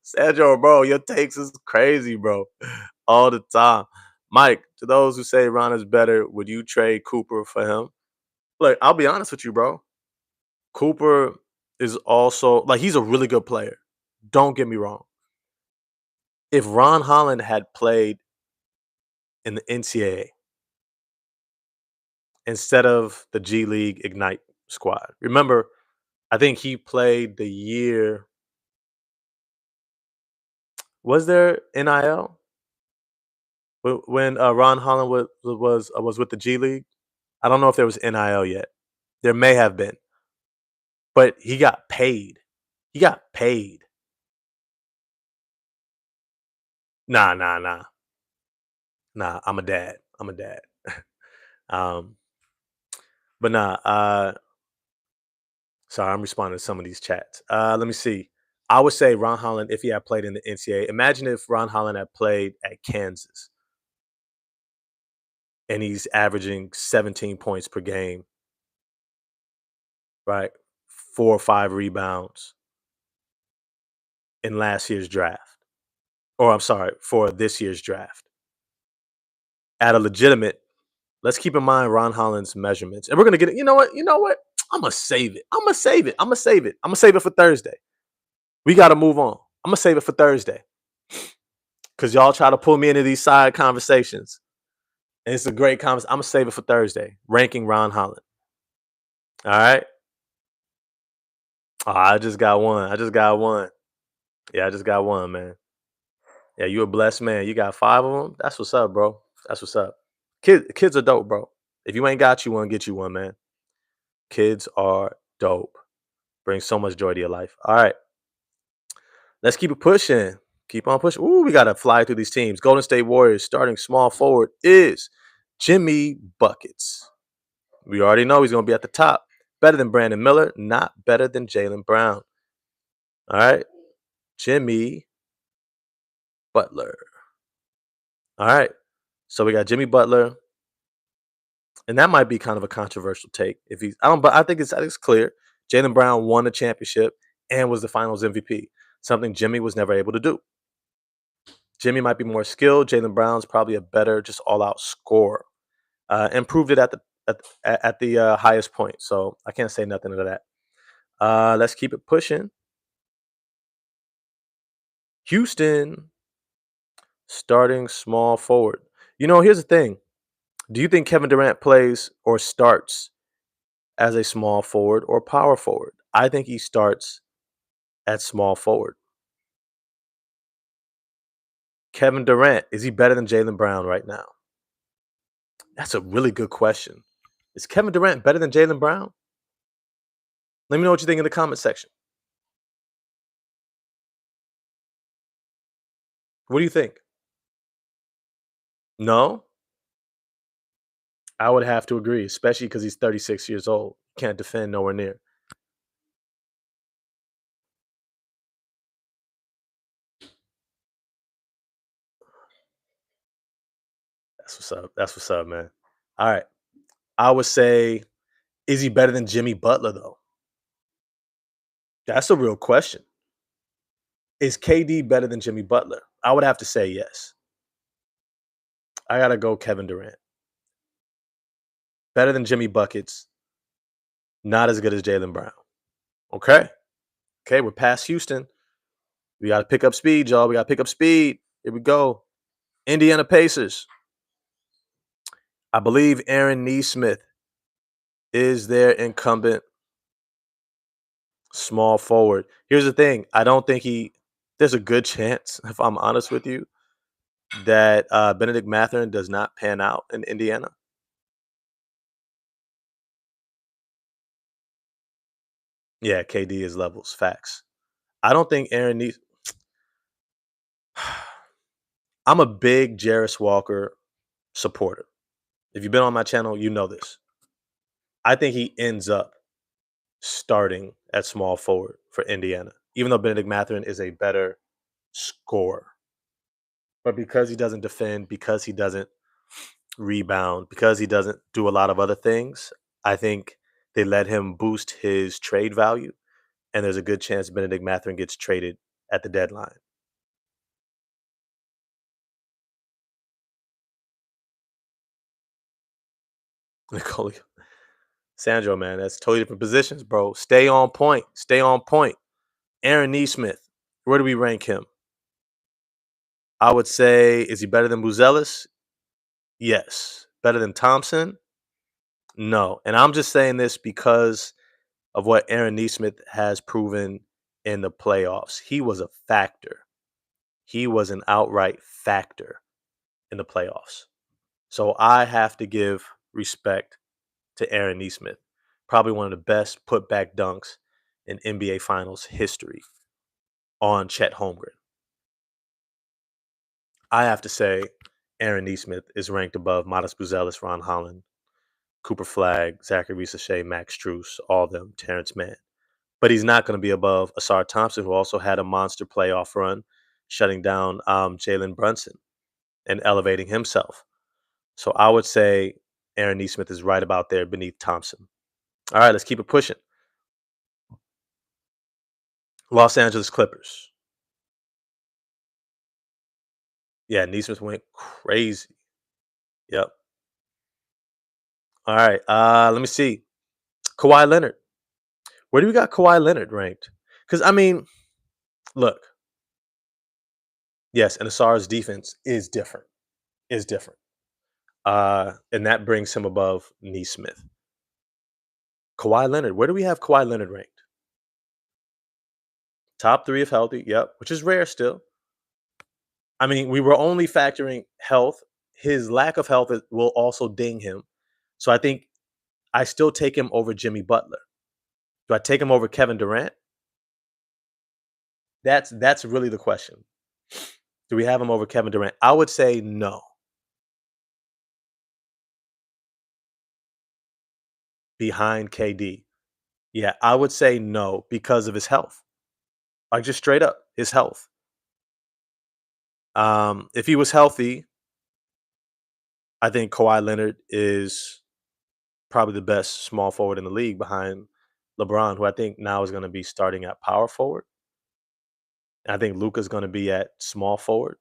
Sandro, bro, your takes is crazy, bro. All the time. Mike, to those who say Ron is better, would you trade Cooper for him? Look, I'll be honest with you, bro. Cooper is also like he's a really good player. Don't get me wrong. If Ron Holland had played in the NCAA instead of the G League Ignite squad, remember, I think he played the year. Was there NIL when Ron Holland was with the G League? I don't know if there was NIL yet. There may have been, but he got paid. He got paid. Nah. I'm a dad. um, but nah. Sorry, I'm responding to some of these chats. Let me see. I would say Ron Holland if he had played in the NCAA. Imagine if Ron Holland had played at Kansas and he's averaging 17 points per game, right? 4 or 5 rebounds in last year's draft. Or I'm sorry, for this year's draft. At a legitimate, let's keep in mind Ron Holland's measurements. And we're gonna get it. You know what? I'm gonna save it. I'm gonna save it for Thursday. We gotta move on. I'm gonna save it for Thursday. Cause y'all try to pull me into these side conversations. And it's a great conversation. I'm gonna save it for Thursday. Ranking Ron Holland. All right. Oh, I just got one. Yeah, I just got one, man. Yeah, you a blessed man. You got 5 of them. That's what's up, bro. That's what's up. Kids are dope, bro. If you ain't got you one, get you one, man. Kids are dope. Bring so much joy to your life. All right. Let's keep it pushing. Keep on pushing. Ooh, we got to fly through these teams. Golden State Warriors starting small forward is Jimmy Buckets. We already know he's going to be at the top. Better than Brandon Miller, not better than Jaylen Brown. All right. Jimmy Butler. All right. So we got Jimmy Butler. And that might be kind of a controversial take if he's I don't but I think it's clear. Jalen Brown won a championship and was the finals MVP, something Jimmy was never able to do. Jimmy might be more skilled. Jalen Brown's probably a better just all out scorer. And proved it at the highest point. So I can't say nothing to that. Let's keep it pushing. Houston starting small forward. Here's the thing. Do you think Kevin Durant plays or starts as a small forward or power forward? I think he starts at small forward. Kevin Durant, is he better than Jalen Brown right now? That's a really good question. Is Kevin Durant better than Jalen Brown? Let me know what you think in the comment section. What do you think? No? I would have to agree, especially because he's 36 years old. Can't defend nowhere near. That's what's up. That's what's up, man. All right. I would say, is he better than Jimmy Butler, though? That's a real question. Is KD better than Jimmy Butler? I would have to say yes. I got to go Kevin Durant. Better than Jimmy Buckets, not as good as Jalen Brown. Okay. Okay, we're past Houston. We got to pick up speed, y'all. We got to pick up speed. Here we go. Indiana Pacers. I believe Aaron Neesmith is their incumbent small forward. Here's the thing. I don't think there's a good chance, if I'm honest with you, that Benedict Mathurin does not pan out in Indiana. Yeah, KD is levels. Facts. I don't think Aaron needs. I'm a big Jarris Walker supporter. If you've been on my channel, you know this. I think he ends up starting at small forward for Indiana, even though Benedict Mathurin is a better scorer. But because he doesn't defend, because he doesn't rebound, because he doesn't do a lot of other things, I think they let him boost his trade value. And there's a good chance Benedict Mathurin gets traded at the deadline. Nicole, Sandro, man, that's totally different positions, bro. Stay on point. Stay on point. Aaron Neesmith, where do we rank him? I would say, is he better than Buzelis? Yes. Better than Thompson? No. And I'm just saying this because of what Aaron Neesmith has proven in the playoffs. He was a factor. He was an outright factor in the playoffs. So I have to give respect to Aaron Neesmith. Probably one of the best putback dunks in NBA Finals history on Chet Holmgren. I have to say Aaron Neesmith is ranked above Modest Buzelis, Ron Holland, Cooper Flagg, Zachary Sachet, Max Strus, all of them, Terrence Mann. But he's not going to be above Assar Thompson, who also had a monster playoff run, shutting down Jalen Brunson and elevating himself. So I would say Aaron Neesmith is right about there beneath Thompson. All right, let's keep it pushing. Los Angeles Clippers. Yeah, Neesmith went crazy. Yep. All right. Let me see. Kawhi Leonard. Where do we got Kawhi Leonard ranked? Because I mean, look, yes, and Asar's defense is different. Is different. And that brings him above Neesmith. Kawhi Leonard. Where do we have Kawhi Leonard ranked? Top 3 if healthy. Yep, which is rare still. I mean, we were only factoring health. His lack of health will also ding him. So I think I still take him over Jimmy Butler. Do I take him over Kevin Durant? That's really the question. Do we have him over Kevin Durant? I would say no. Behind KD. Yeah, I would say no because of his health. Like just straight up, his health. If he was healthy, I think Kawhi Leonard is probably the best small forward in the league behind LeBron, who I think now is going to be starting at power forward. And I think Luka's going to be at small forward.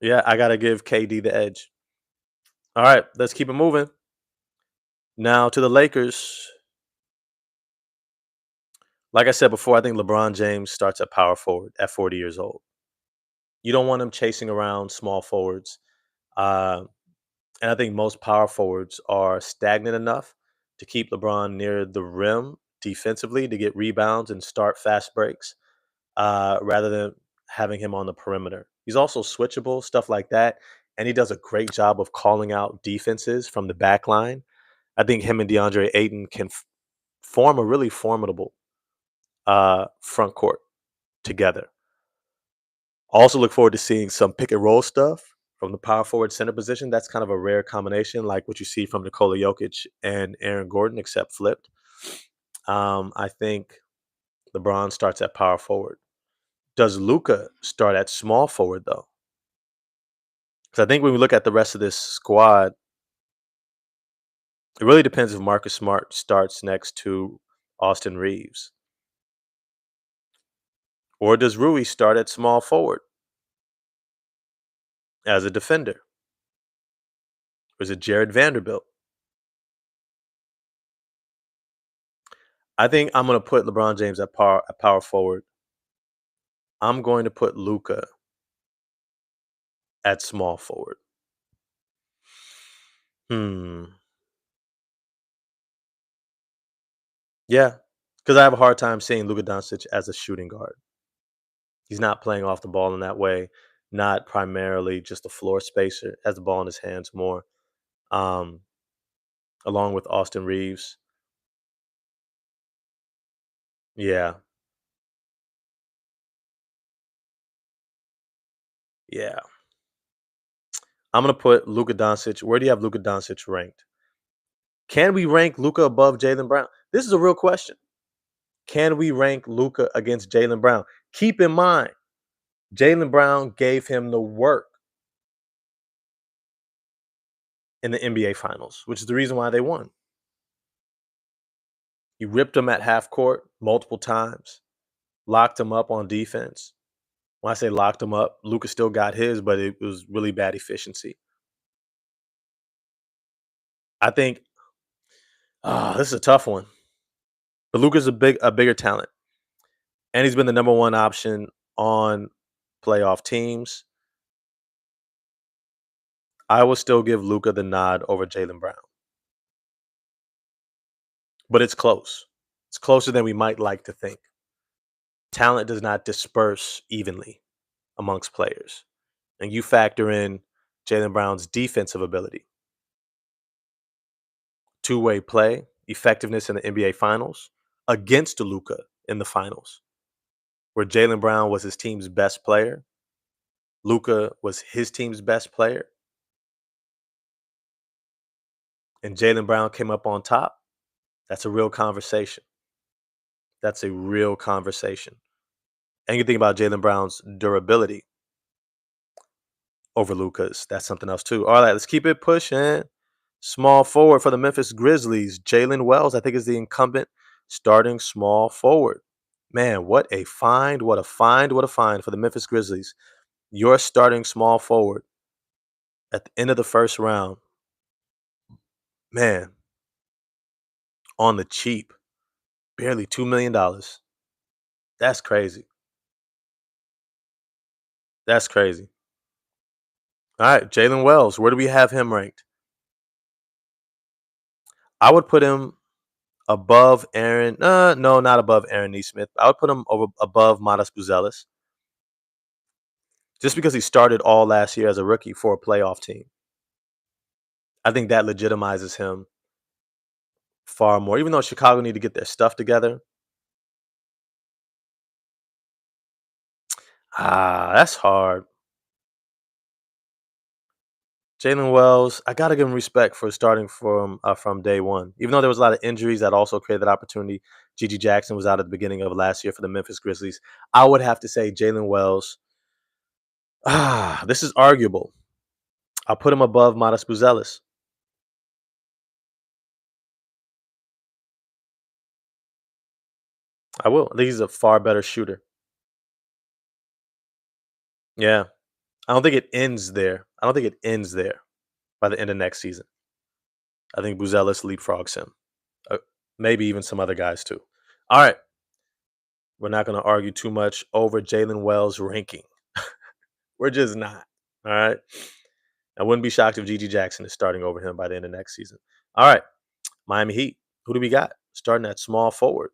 Yeah, I got to give KD the edge. All right, let's keep it moving. Now to the Lakers. Like I said before, I think LeBron James starts at power forward at 40 years old. You don't want him chasing around small forwards. Uh, and I think most power forwards are stagnant enough to keep LeBron near the rim defensively to get rebounds and start fast breaks rather than having him on the perimeter. He's also switchable, stuff like that. And he does a great job of calling out defenses from the back line. I think him and DeAndre Ayton can form a really formidable front court together. Also look forward to seeing some pick and roll stuff from the power forward center position. That's kind of a rare combination, like what you see from Nikola Jokic and Aaron Gordon, except flipped. I think LeBron starts at power forward. Does Luka start at small forward though? Because I think when we look at the rest of this squad, it really depends if Marcus Smart starts next to Austin Reeves. Or does Rui start at small forward as a defender? Or is it Jared Vanderbilt? I think I'm going to put LeBron James at power forward. I'm going to put Luka at small forward. Yeah, because I have a hard time seeing Luka Doncic as a shooting guard. He's not playing off the ball in that way. Not primarily just a floor spacer. Has the ball in his hands more. Um, along with Austin Reeves. Yeah, yeah. I'm gonna put Luka Doncic. Where do you have Luka Doncic ranked? Can we rank Luka above Jalen Brown? This is a real question. Can we rank Luka against Jalen Brown? Keep in mind, Jalen Brown gave him the work in the NBA Finals, which is the reason why they won. He ripped him at half court multiple times, locked him up on defense. When I say locked him up, Luka still got his, but it was really bad efficiency. I think this is a tough one. But Luka's a bigger talent. And he's been the number one option on playoff teams. I will still give Luka the nod over Jalen Brown. But it's close. It's closer than we might like to think. Talent does not disperse evenly amongst players. And you factor in Jalen Brown's defensive ability, two-way play, effectiveness in the NBA Finals against Luka in the finals, where Jalen Brown was his team's best player. Luka was his team's best player. And Jalen Brown came up on top. That's a real conversation. That's a real conversation. And you think about Jalen Brown's durability over Luka's. That's something else too. All right, let's keep it pushing. Small forward for the Memphis Grizzlies. Jalen Wells, I think, is the incumbent starting small forward. Man, what a find. What a find. What a find for the Memphis Grizzlies. You're starting small forward at the end of the first round. Man, on the cheap. Barely $2 million. That's crazy. That's crazy. All right, Jalen Wells. Where do we have him ranked? I would put him above Aaron. No, not above Aaron Neesmith. I would put him above Matas Buzelis. Just because he started all last year as a rookie for a playoff team. I think that legitimizes him far more. Even though Chicago need to get their stuff together. That's hard. Jalen Wells, I gotta give him respect for starting from day one. Even though there was a lot of injuries that also created opportunity. Gigi Jackson was out at the beginning of last year for the Memphis Grizzlies. I would have to say Jalen Wells. This is arguable. I'll put him above Modest Buzelis. I will. I think he's a far better shooter. Yeah. I don't think it ends there. I don't think it ends there by the end of next season. I think Buzelis leapfrogs him. Uh, Maybe even some other guys too. All right. We're not going to argue too much over Jalen Wells' ranking. We're just not. All right. I wouldn't be shocked if Gigi Jackson is starting over him by the end of next season. All right. Miami Heat. Who do we got? Starting at small forward.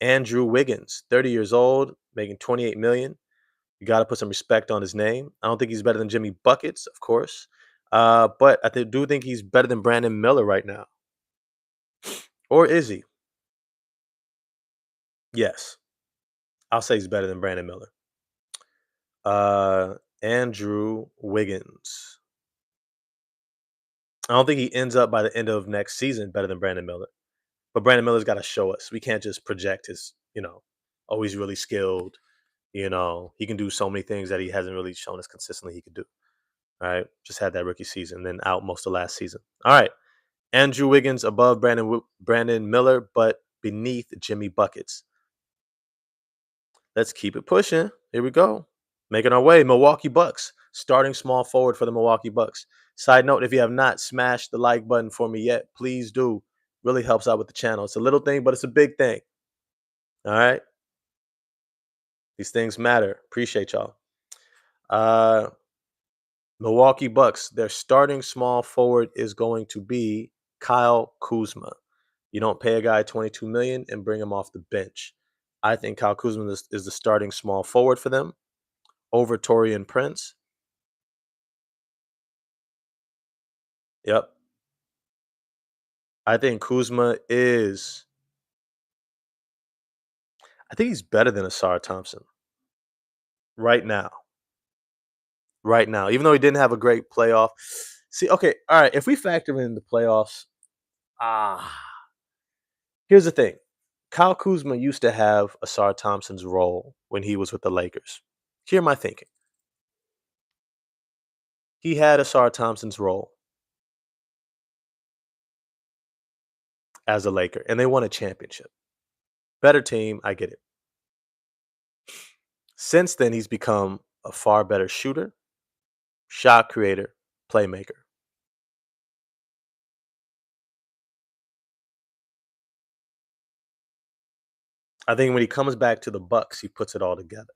Andrew Wiggins, 30 years old, making 28 million. You got to put some respect on his name. I don't think he's better than Jimmy Buckets, of course. But do think he's better than Brandon Miller right now. Or is he? Yes. I'll say he's better than Brandon Miller. Andrew Wiggins. I don't think he ends up by the end of next season better than Brandon Miller. But Brandon Miller's got to show us. We can't just project oh, he's really skilled. He can do so many things that he hasn't really shown us consistently he could do. All right. Just had that rookie season, then out most of last season. All right. Andrew Wiggins above Brandon Miller, but beneath Jimmy Buckets. Let's keep it pushing. Here we go. Making our way. Milwaukee Bucks. Starting small forward for the Milwaukee Bucks. Side note, if you have not smashed the like button for me yet, please do. Really helps out with the channel. It's a little thing, but it's a big thing. All right. These things matter. Appreciate y'all. Uh Milwaukee Bucks, their starting small forward is going to be Kyle Kuzma. You don't pay a guy 22 million and bring him off the bench. I think Kyle Kuzma is the starting small forward for them over Torian Prince. Yep. I think I think he's better than Assar Thompson right now. Right now, even though he didn't have a great playoff. See, okay, all right. If we factor in the playoffs, ah, here's the thing. Kyle Kuzma used to have Assar Thompson's role when he was with the Lakers. Hear my thinking. He had Assar Thompson's role as a Laker, and they won a championship. Better team, I get it. Since then, he's become a far better shooter, shot creator, playmaker. I think when he comes back to the Bucks, he puts it all together.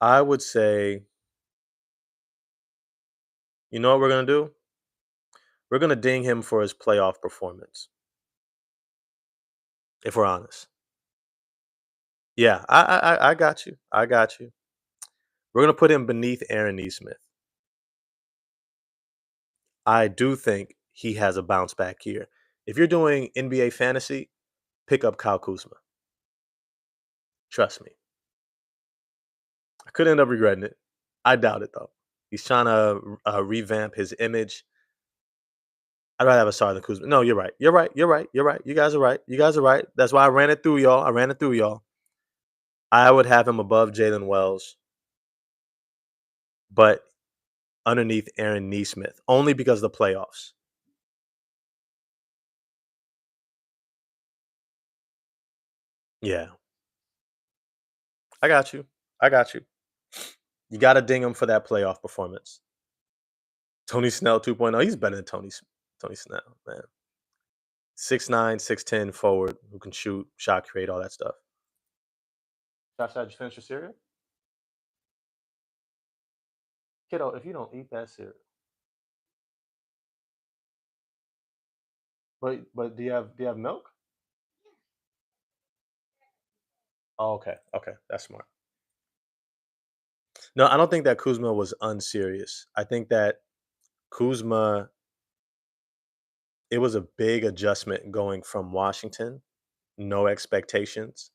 I would say, you know what we're gonna do? We're gonna ding him for his playoff performance. If we're honest, yeah, I got you. I got you. We're gonna put him beneath Aaron Neesmith. I do think he has a bounce back here. If you're doing NBA fantasy, pick up Kyle Kuzma. Trust me. I could end up regretting it. I doubt it though. He's trying to revamp his image. I'd rather have a star than Kuzma. No, you're right. You're right. You're right. You're right. You guys are right. You guys are right. That's why I ran it through y'all. I ran it through y'all. I would have him above Jalen Wells, but underneath Aaron Neesmith, only because of the playoffs. Yeah, I got you. I got you. You got to ding him for that playoff performance. Tony Snell 2.0. He's better than Tony Snell, man. 6'9", 6'10" forward who can shoot, shot create, all that stuff. Josh, did you finish your cereal? Kiddo, if you don't eat that cereal. But do you have milk? Oh, okay. Okay. That's smart. No, I don't think that Kuzma was unserious. I think that Kuzma, it was a big adjustment going from Washington, no expectations,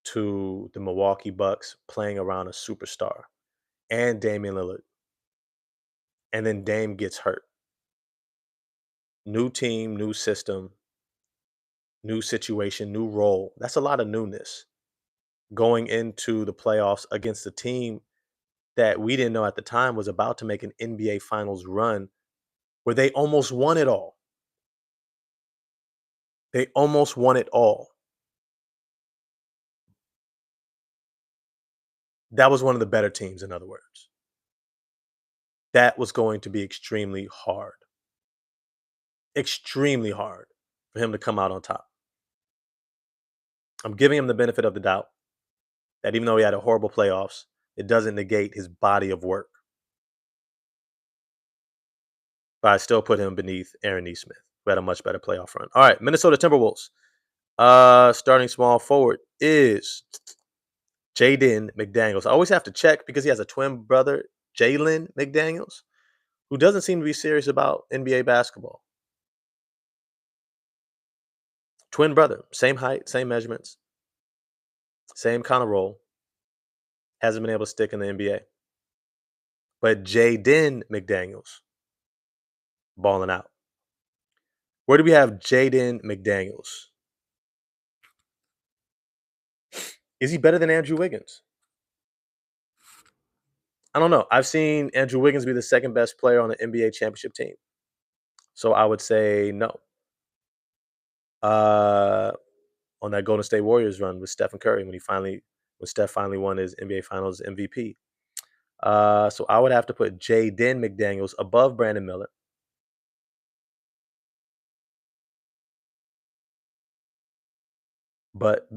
to the Milwaukee Bucks playing around a superstar and Damian Lillard. And then Dame gets hurt. New team, new system. new situation, new role. That's a lot of newness going into the playoffs against a team that we didn't know at the time was about to make an NBA Finals run where they almost won it all. They almost won it all. That was one of the better teams, in other words. That was going to be extremely hard for him to come out on top. I'm giving him the benefit of the doubt that even though he had a horrible playoffs, it doesn't negate his body of work. But I still put him beneath Aaron Nesmith, who had a much better playoff run. All right, Minnesota Timberwolves. Starting small forward is Jaden McDaniels. I always have to check because he has a twin brother, Jalen McDaniels, who doesn't seem to be serious about NBA basketball. Twin brother, same height, same measurements, same kind of role. Hasn't been able to stick in the NBA. But Jaden McDaniels, balling out. Where do we have Jaden McDaniels? Is he better than Andrew Wiggins? I don't know. I've seen Andrew Wiggins be the second best player on the NBA championship team. So I would say no. Uh, on that Golden State Warriors run with Stephen Curry when Steph finally won his NBA Finals MVP. So I would have to put Jaden McDaniels above Brandon Miller. But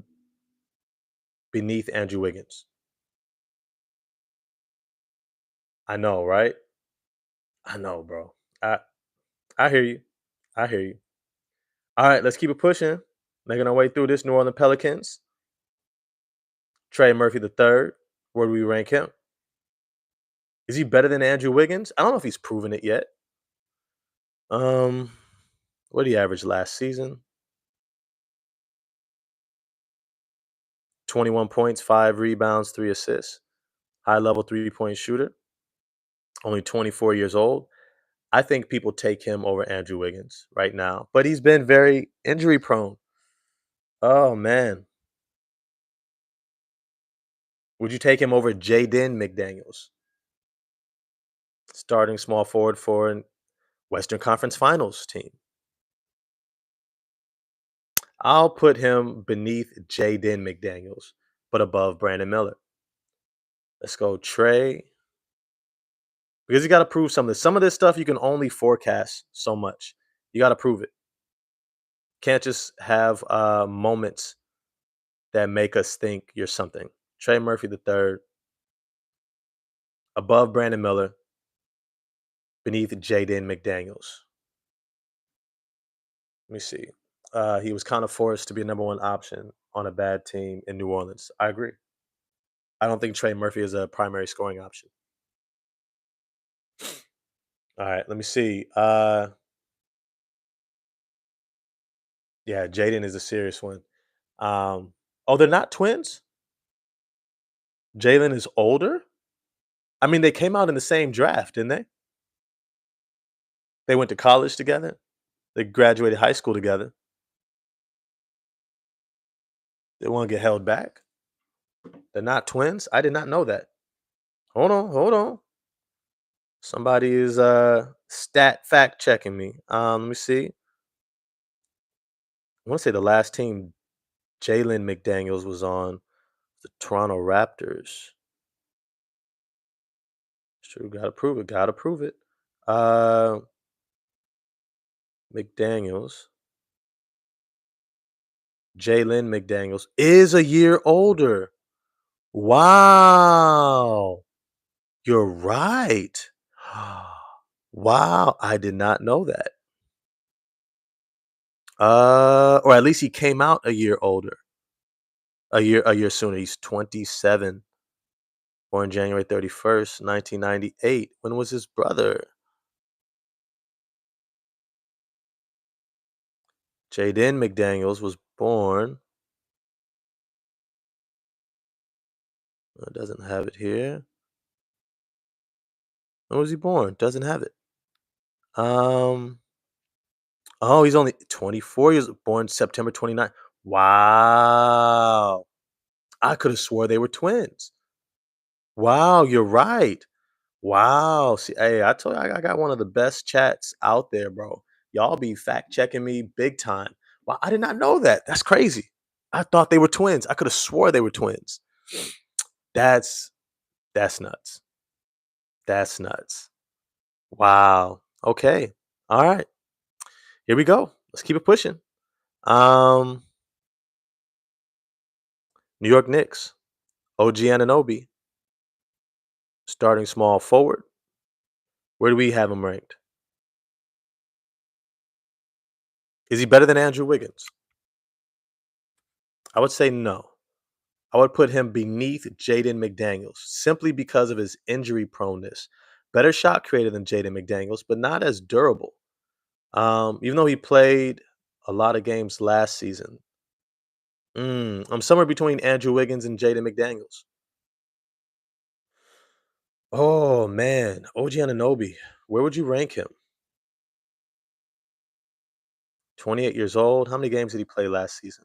beneath Andrew Wiggins. I know, right? I know, bro. I hear you. I hear you. All right, let's keep it pushing. Making our way through this New Orleans Pelicans. Trey Murphy the third. Where do we rank him? Is he better than Andrew Wiggins? I don't know if he's proven it yet. What did he average last season? 21 points, 5 rebounds, 3 assists. High level 3-point shooter. Only 24 years old. I think people take him over Andrew Wiggins right now, but he's been very injury prone. Oh man. Would you take him over Jaden McDaniels? Starting small forward for an Western Conference Finals team. I'll put him beneath Jaden McDaniels, but above Brandon Miller. Let's go Trey. Because you got to prove some of this. Some of this stuff you can only forecast so much. You got to prove it. Can't just have moments that make us think you're something. Trey Murphy the third, above Brandon Miller, beneath Jaden McDaniels. Let me see. He was kind of forced to be a number one option on a bad team in New Orleans. I agree. I don't think Trey Murphy is a primary scoring option. All right, let me see. Yeah, Jaden is a serious one. Oh, they're not twins? Jalen is older? I mean, they came out in the same draft, didn't they? They went to college together. They graduated high school together. They want to get held back. They're not twins. I did not know that. Hold on. Somebody is stat fact checking me. Let me see. I want to say the last team Jalen McDaniels was on the Toronto Raptors. True, gotta prove it. Gotta prove it. Uh, McDaniels, Jalen McDaniels is a year older. Wow, you're right. Wow, I did not know that. Or at least he came out a year older. A year sooner. He's 27. Born January 31st, 1998. When was his brother? Jaden McDaniels was born. It doesn't have it here. When was he born? Doesn't have it. Um, Oh, he's only 24 years born September 29th. Wow. I could have swore they were twins. Wow, you're right. Wow. See, hey, I told you I got one of the best chats out there, bro. Y'all be fact checking me big time. Wow, I did not know that. That's crazy. I thought they were twins. I could have swore they were twins. That's that's nuts. That's nuts. Wow. Okay. All right. Here we go. Let's keep it pushing. Um, New York Knicks. OG Ananobi, starting small forward. Where do we have him ranked? Is he better than Andrew Wiggins? I would say no. I would put him beneath Jaden McDaniels simply because of his injury proneness. Better shot creator than Jaden McDaniels, but not as durable. Even though he played a lot of games last season, I'm somewhere between Andrew Wiggins and Jaden McDaniels. Oh man, OG Ananobi, where would you rank him? 28 years old. How many games did he play last season?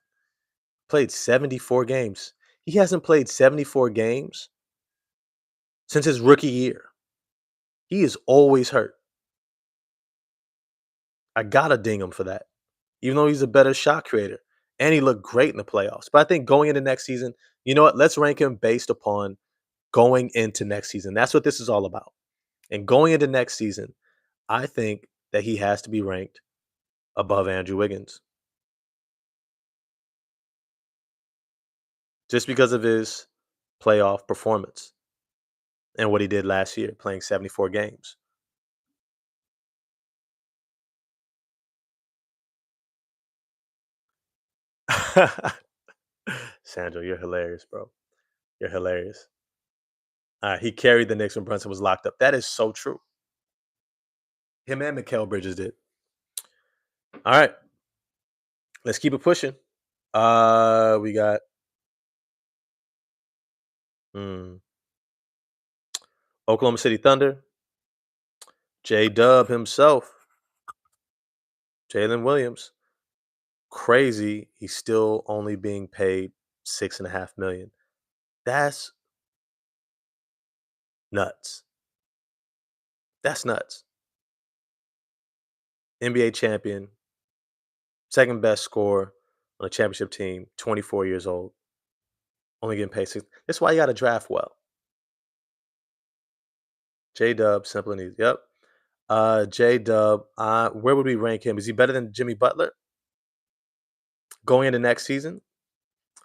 Played 74 games. He hasn't played 74 games since his rookie year. He is always hurt. I gotta ding him for that, even though he's a better shot creator. And he looked great in the playoffs. But I think going into next season, you know what? Let's rank him based upon going into next season. That's what this is all about. And going into next season, I think that he has to be ranked above Andrew Wiggins just because of his playoff performance and what he did last year, playing 74 games. Sandro, you're hilarious, bro. You're hilarious. He carried the Knicks when Brunson was locked up. That is so true. Him and Mikal Bridges did. All right, let's keep it pushing. We got mm, Oklahoma City Thunder, J Dub himself, Jalen Williams. Crazy. He's still only being paid 6.5 million. That's nuts. That's nuts. NBA champion, second best scorer on a championship team, 24 years old, only getting paid six. That's why you got to draft well. J Dub, simple and easy. Yep. J Dub, where would we rank him? Is he better than Jimmy Butler going into next season?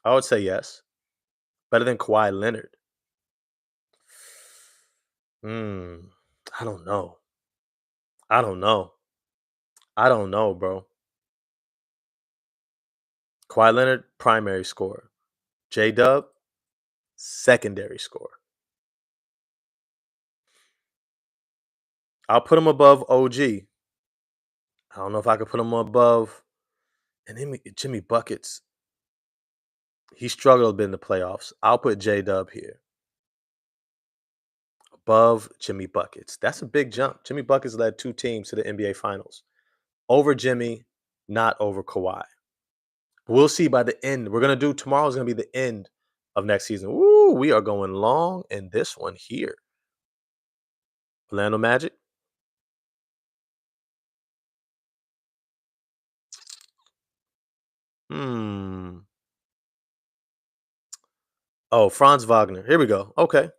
I would say yes. Better than Kawhi Leonard. Hmm. I don't know. I don't know. I don't know, bro. Kawhi Leonard, primary scorer. J Dub, secondary scorer. I'll put him above OG. I don't know if I could put him above. And then Jimmy Buckets. He struggled a bit in the playoffs. I'll put J Dub here above Jimmy Buckets. That's a big jump. Jimmy Buckets led two teams to the NBA Finals. Over Jimmy, not over Kawhi. We'll see by the end. We're gonna do tomorrow's gonna be the end of next season. Ooh, we are going long in this one here. Orlando Magic. Hmm. Oh, Franz Wagner. Here we go. Okay.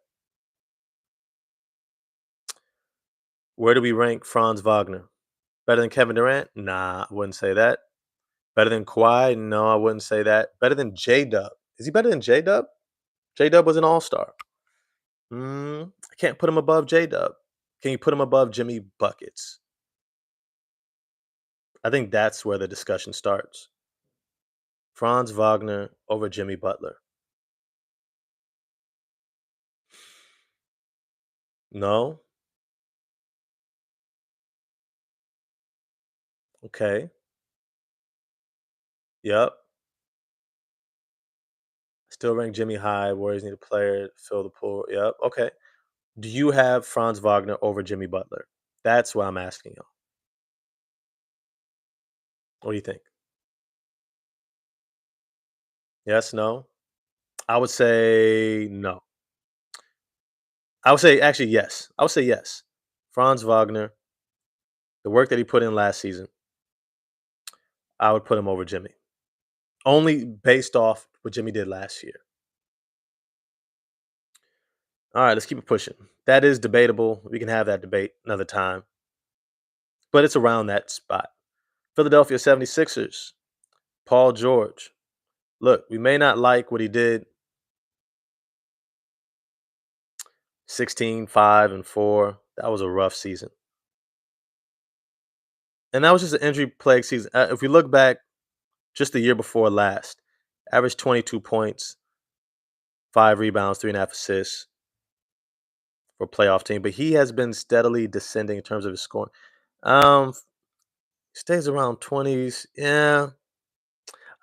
Where do we rank Franz Wagner? Better than Kevin Durant? Nah, I wouldn't say that. Better than Kawhi? No, I wouldn't say that. Better than J Dub? Is he better than J Dub? J Dub was an All Star. I can't put him above J Dub. Can you put him above Jimmy Buckets? I think that's where the discussion starts. Franz Wagner over Jimmy Butler. No? Okay. Yep. Still rank Jimmy high. Warriors need a player to fill the pool. Yep. Okay. Do you have Franz Wagner over Jimmy Butler? That's what I'm asking you. What do you think? Yes, no? I would say no. I would say actually yes. I would say yes. Franz Wagner, the work that he put in last season, I would put him over Jimmy. Only based off what Jimmy did last year. All right, let's keep it pushing. That is debatable. We can have that debate another time, but it's around that spot. Philadelphia 76ers, Paul George. Look, we may not like what he did 16-5-4. That was a rough season. And that was just an injury plague season. If we look back just the year before last, averaged 22 points, 5 rebounds, 3.5 assists for a playoff team. But he has been steadily descending in terms of his scoring. Um, Stays around 20s. Yeah.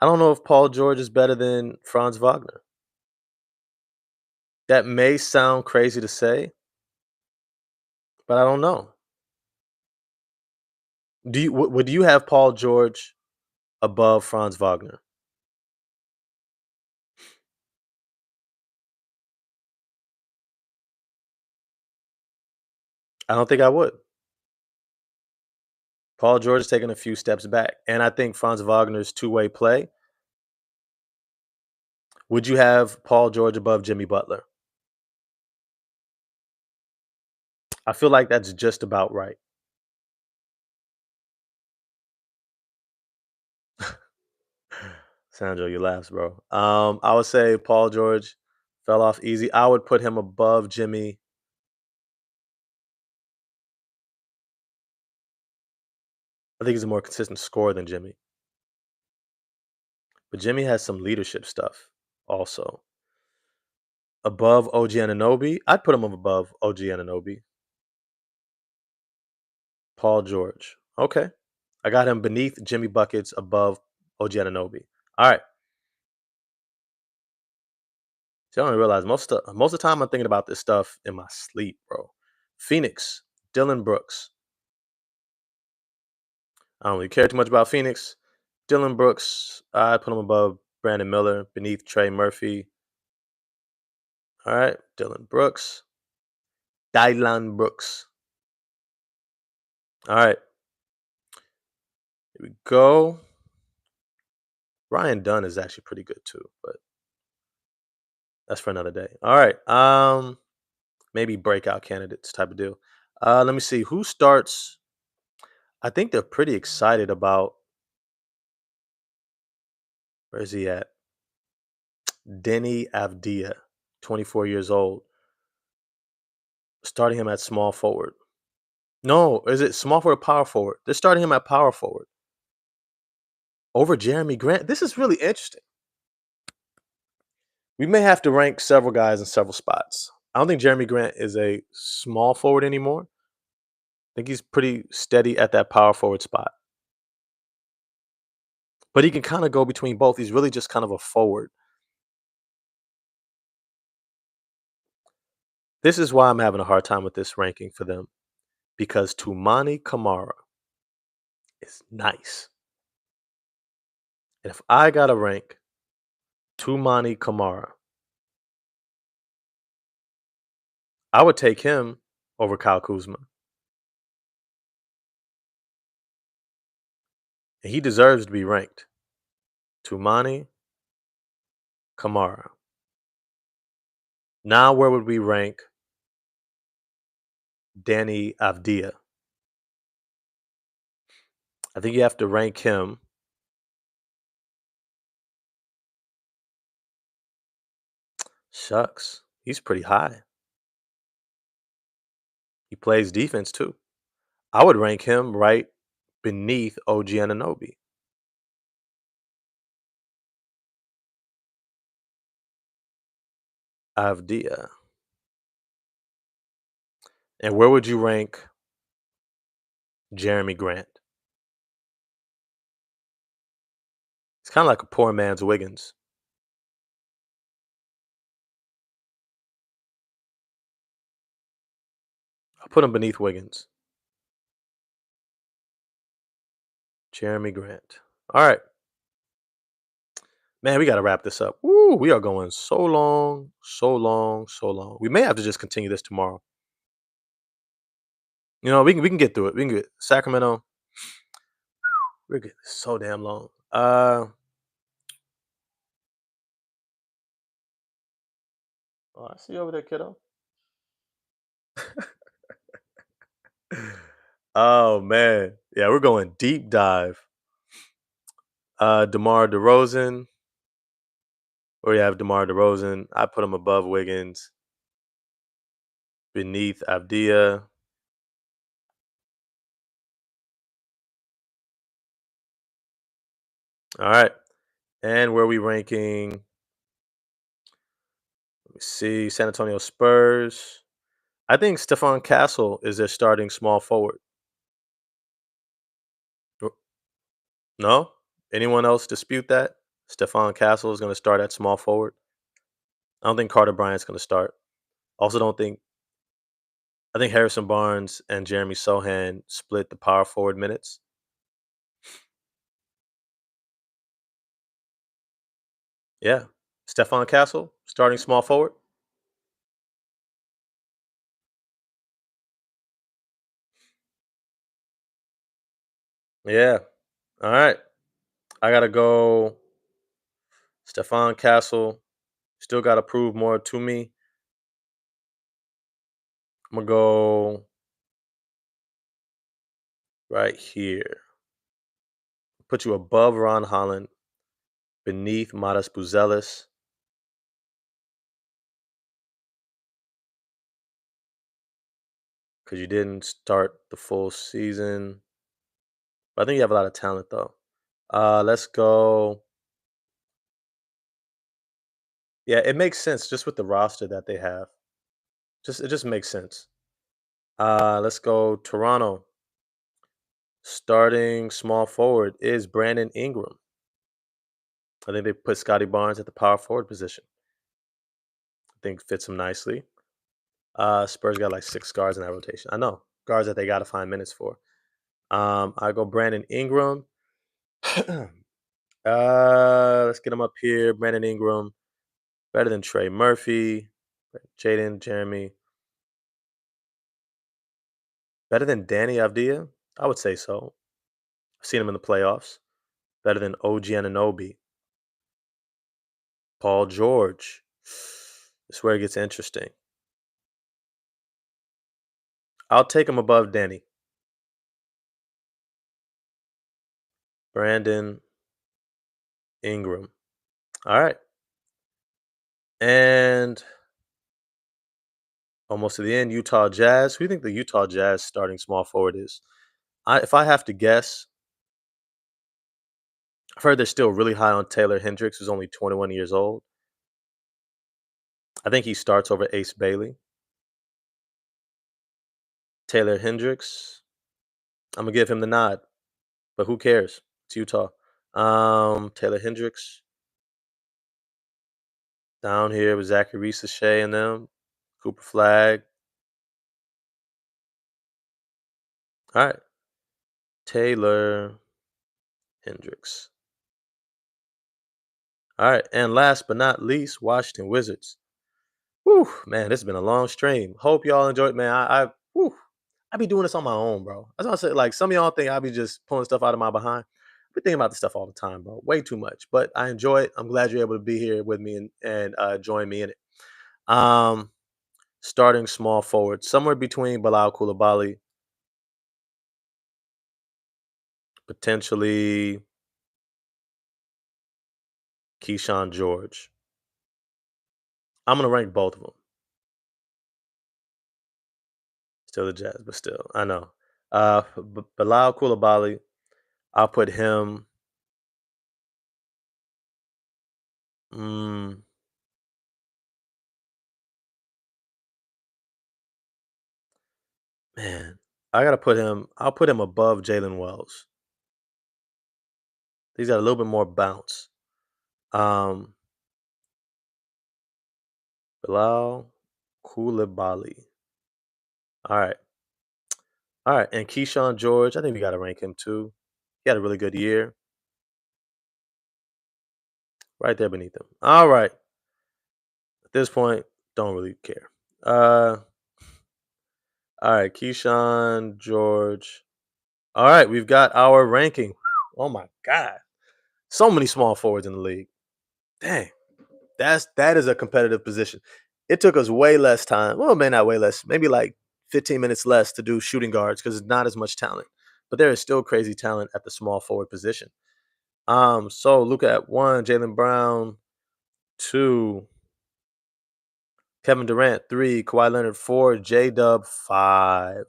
I don't know if Paul George is better than Franz Wagner. That may sound crazy to say, but I don't know. Would you have Paul George above Franz Wagner? I don't think I would. Paul George is taking a few steps back, and I think Franz Wagner's two-way play. Would you have Paul George above Jimmy Butler? I feel like that's just about right. Sandro, you laughs, bro. I would say Paul George fell off easy. I would put him above Jimmy. I think he's a more consistent scorer than Jimmy. But Jimmy has some leadership stuff also. Above OG Ananobi, I'd put him above OG Ananobi. Paul George. Okay. I got him beneath Jimmy Buckets, above OG Ananobi. All right. See, I don't realize most of the time I'm thinking about this stuff in my sleep, bro. Phoenix, Dylan Brooks. I don't really care too much about Phoenix. Dylan Brooks, I put him above Brandon Miller, beneath Trey Murphy. All right, Dylan Brooks. Dylan Brooks. All right, here we go. Ryan Dunn is actually pretty good too, but that's for another day. All right, maybe breakout candidates type of deal. Let me see who starts. I think they're pretty excited about. Where is he at? Denny Avdia, 24 years old. Starting him at small forward. No, is it small forward or power forward? They're starting him at power forward over Jeremy Grant. This is really interesting. We may have to rank several guys in several spots. I don't think Jeremy Grant is a small forward anymore. I think he's pretty steady at that power forward spot. But he can kind of go between both. He's really just kind of a forward. This is why I'm having a hard time with this ranking for them because Tumani Kamara is nice. And if I got to rank Tumani Kamara, I would take him over Kyle Kuzma. And he deserves to be ranked. Tumani Kamara. Now, where would we rank Danny Avdia? I think you have to rank him. Shucks, he's pretty high. He plays defense too. I would rank him right beneath OG Ananobi. Avdia. And where would you rank Jeremy Grant? It's kind of like a poor man's Wiggins. I'll put him beneath Wiggins. Jeremy Grant. All right, man, we got to wrap this up. Woo, we are going so long, so long, so long. We may have to just continue this tomorrow. We can get through it. We can get Sacramento. We're getting so damn long. Oh, I see you over there, kiddo. Oh man, yeah, we're going deep dive. DeMar DeRozan. Or you have DeMar DeRozan. I put him above Wiggins, beneath Avdia. All right, and where are we ranking? Let me see. San Antonio Spurs. I think Stephon Castle is their starting small forward. No? Anyone else dispute that? Stephon Castle is going to start at small forward. I don't think Carter Bryant's going to start. Also, don't think I think Harrison Barnes and Jeremy Sohan split the power forward minutes. Yeah, Stephon Castle starting small forward. Yeah. All right. I gotta go. Stephon Castle still got to prove more to me. I'm gonna go right here. Put you above Ron Holland, beneath Matas Buzelis, because you didn't start the full season. But I think you have a lot of talent though. Let's go. Yeah, it makes sense just with the roster that they have. It just makes sense. Let's go Toronto. Starting small forward is Brandon Ingram. I think they put Scotty Barnes at the power forward position. I think fits him nicely. Spurs got like six guards in that rotation. I know guards that they got to find minutes for. I go Brandon Ingram. Let's get him up here. Brandon Ingram, better than Trey Murphy, Jaden Jeremy, better than Danny Avdia. I would say so. I've seen him in the playoffs. Better than OG Ananobi, Paul George. This is where it gets interesting. I'll take him above Danny. Brandon Ingram. All right. And almost to the end, Utah Jazz. Who do you think the Utah Jazz starting small forward is? If I have to guess, I've heard they're still really high on Taylor Hendricks, who's only 21 years old. I think he starts over Ace Bailey. Taylor Hendricks. I'm gonna give him the nod, but who cares? It's Utah. Taylor Hendricks down here with Zachary Shea and them. Cooper Flag. All right, Taylor Hendricks. All right, and last but not least, Washington Wizards. Whew, man, this has been a long stream. Hope y'all enjoyed, man. Whew, I be doing this on my own, bro. That's what I said. Like some of y'all think I be just pulling stuff out of my behind. I be thinking about this stuff all the time, bro. Way too much, but I enjoy it. I'm glad you're able to be here with me and join me in it. Um, Starting small forward, somewhere between Bilal Koulibaly, potentially Keyshawn George. I'm gonna rank both of them. Still the Jazz, but still, I know. Bilal Koulibaly, I'll put him. Mm, man, I gotta put him. I'll put him above Jalen Wells. He's got a little bit more bounce. Um, Bilal Koulibaly. All right. All right. And Keyshawn George, I think we got to rank him too. He had a really good year. Right there beneath him. All right. At this point, don't really care. All right, Keyshawn, George. All right, we've got our ranking. Oh my God. So many small forwards in the league. Dang. That is a competitive position. It took us way less time. Well, maybe not way less, maybe like 15 minutes less to do shooting guards because it's not as much talent. But there is still crazy talent at the small forward position. So Luka at 1, Jaylen Brown 2, Kevin Durant 3, Kawhi Leonard 4, J Dub 5,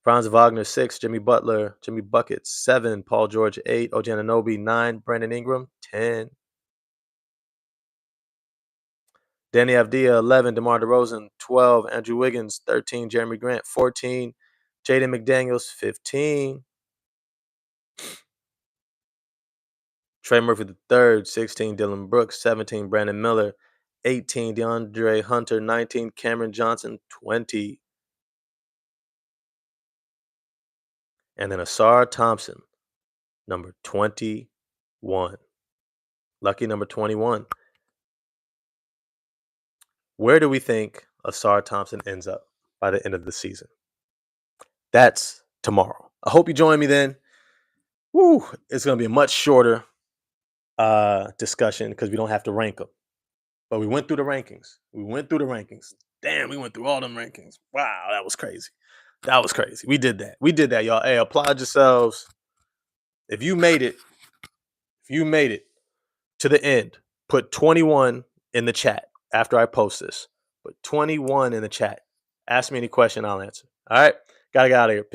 Franz Wagner 6, Jimmy Butler, Jimmy Bucket 7, Paul George 8, OG Anunoby 9, Brandon Ingram 10, Danny Avdija 11, DeMar DeRozan 12, Andrew Wiggins 13, Jeremy Grant 14, Jaden McDaniels 15, Trey Murphy III 16, Dylan Brooks 17, Brandon Miller 18, DeAndre Hunter 19, Cameron Johnson 20, and then Assar Thompson number 21. Lucky number 21. Where do we think Ausar Thompson ends up by the end of the season? That's tomorrow. I hope you join me then. Woo! It's going to be a much shorter discussion because we don't have to rank them. But we went through the rankings. Damn, we went through all them rankings. Wow, that was crazy. We did that, y'all. Hey, applaud yourselves. If you made it to the end, put 21 in the chat after I post this. Put 21 in the chat. Ask me any question, I'll answer. All right? Gotta get out of here.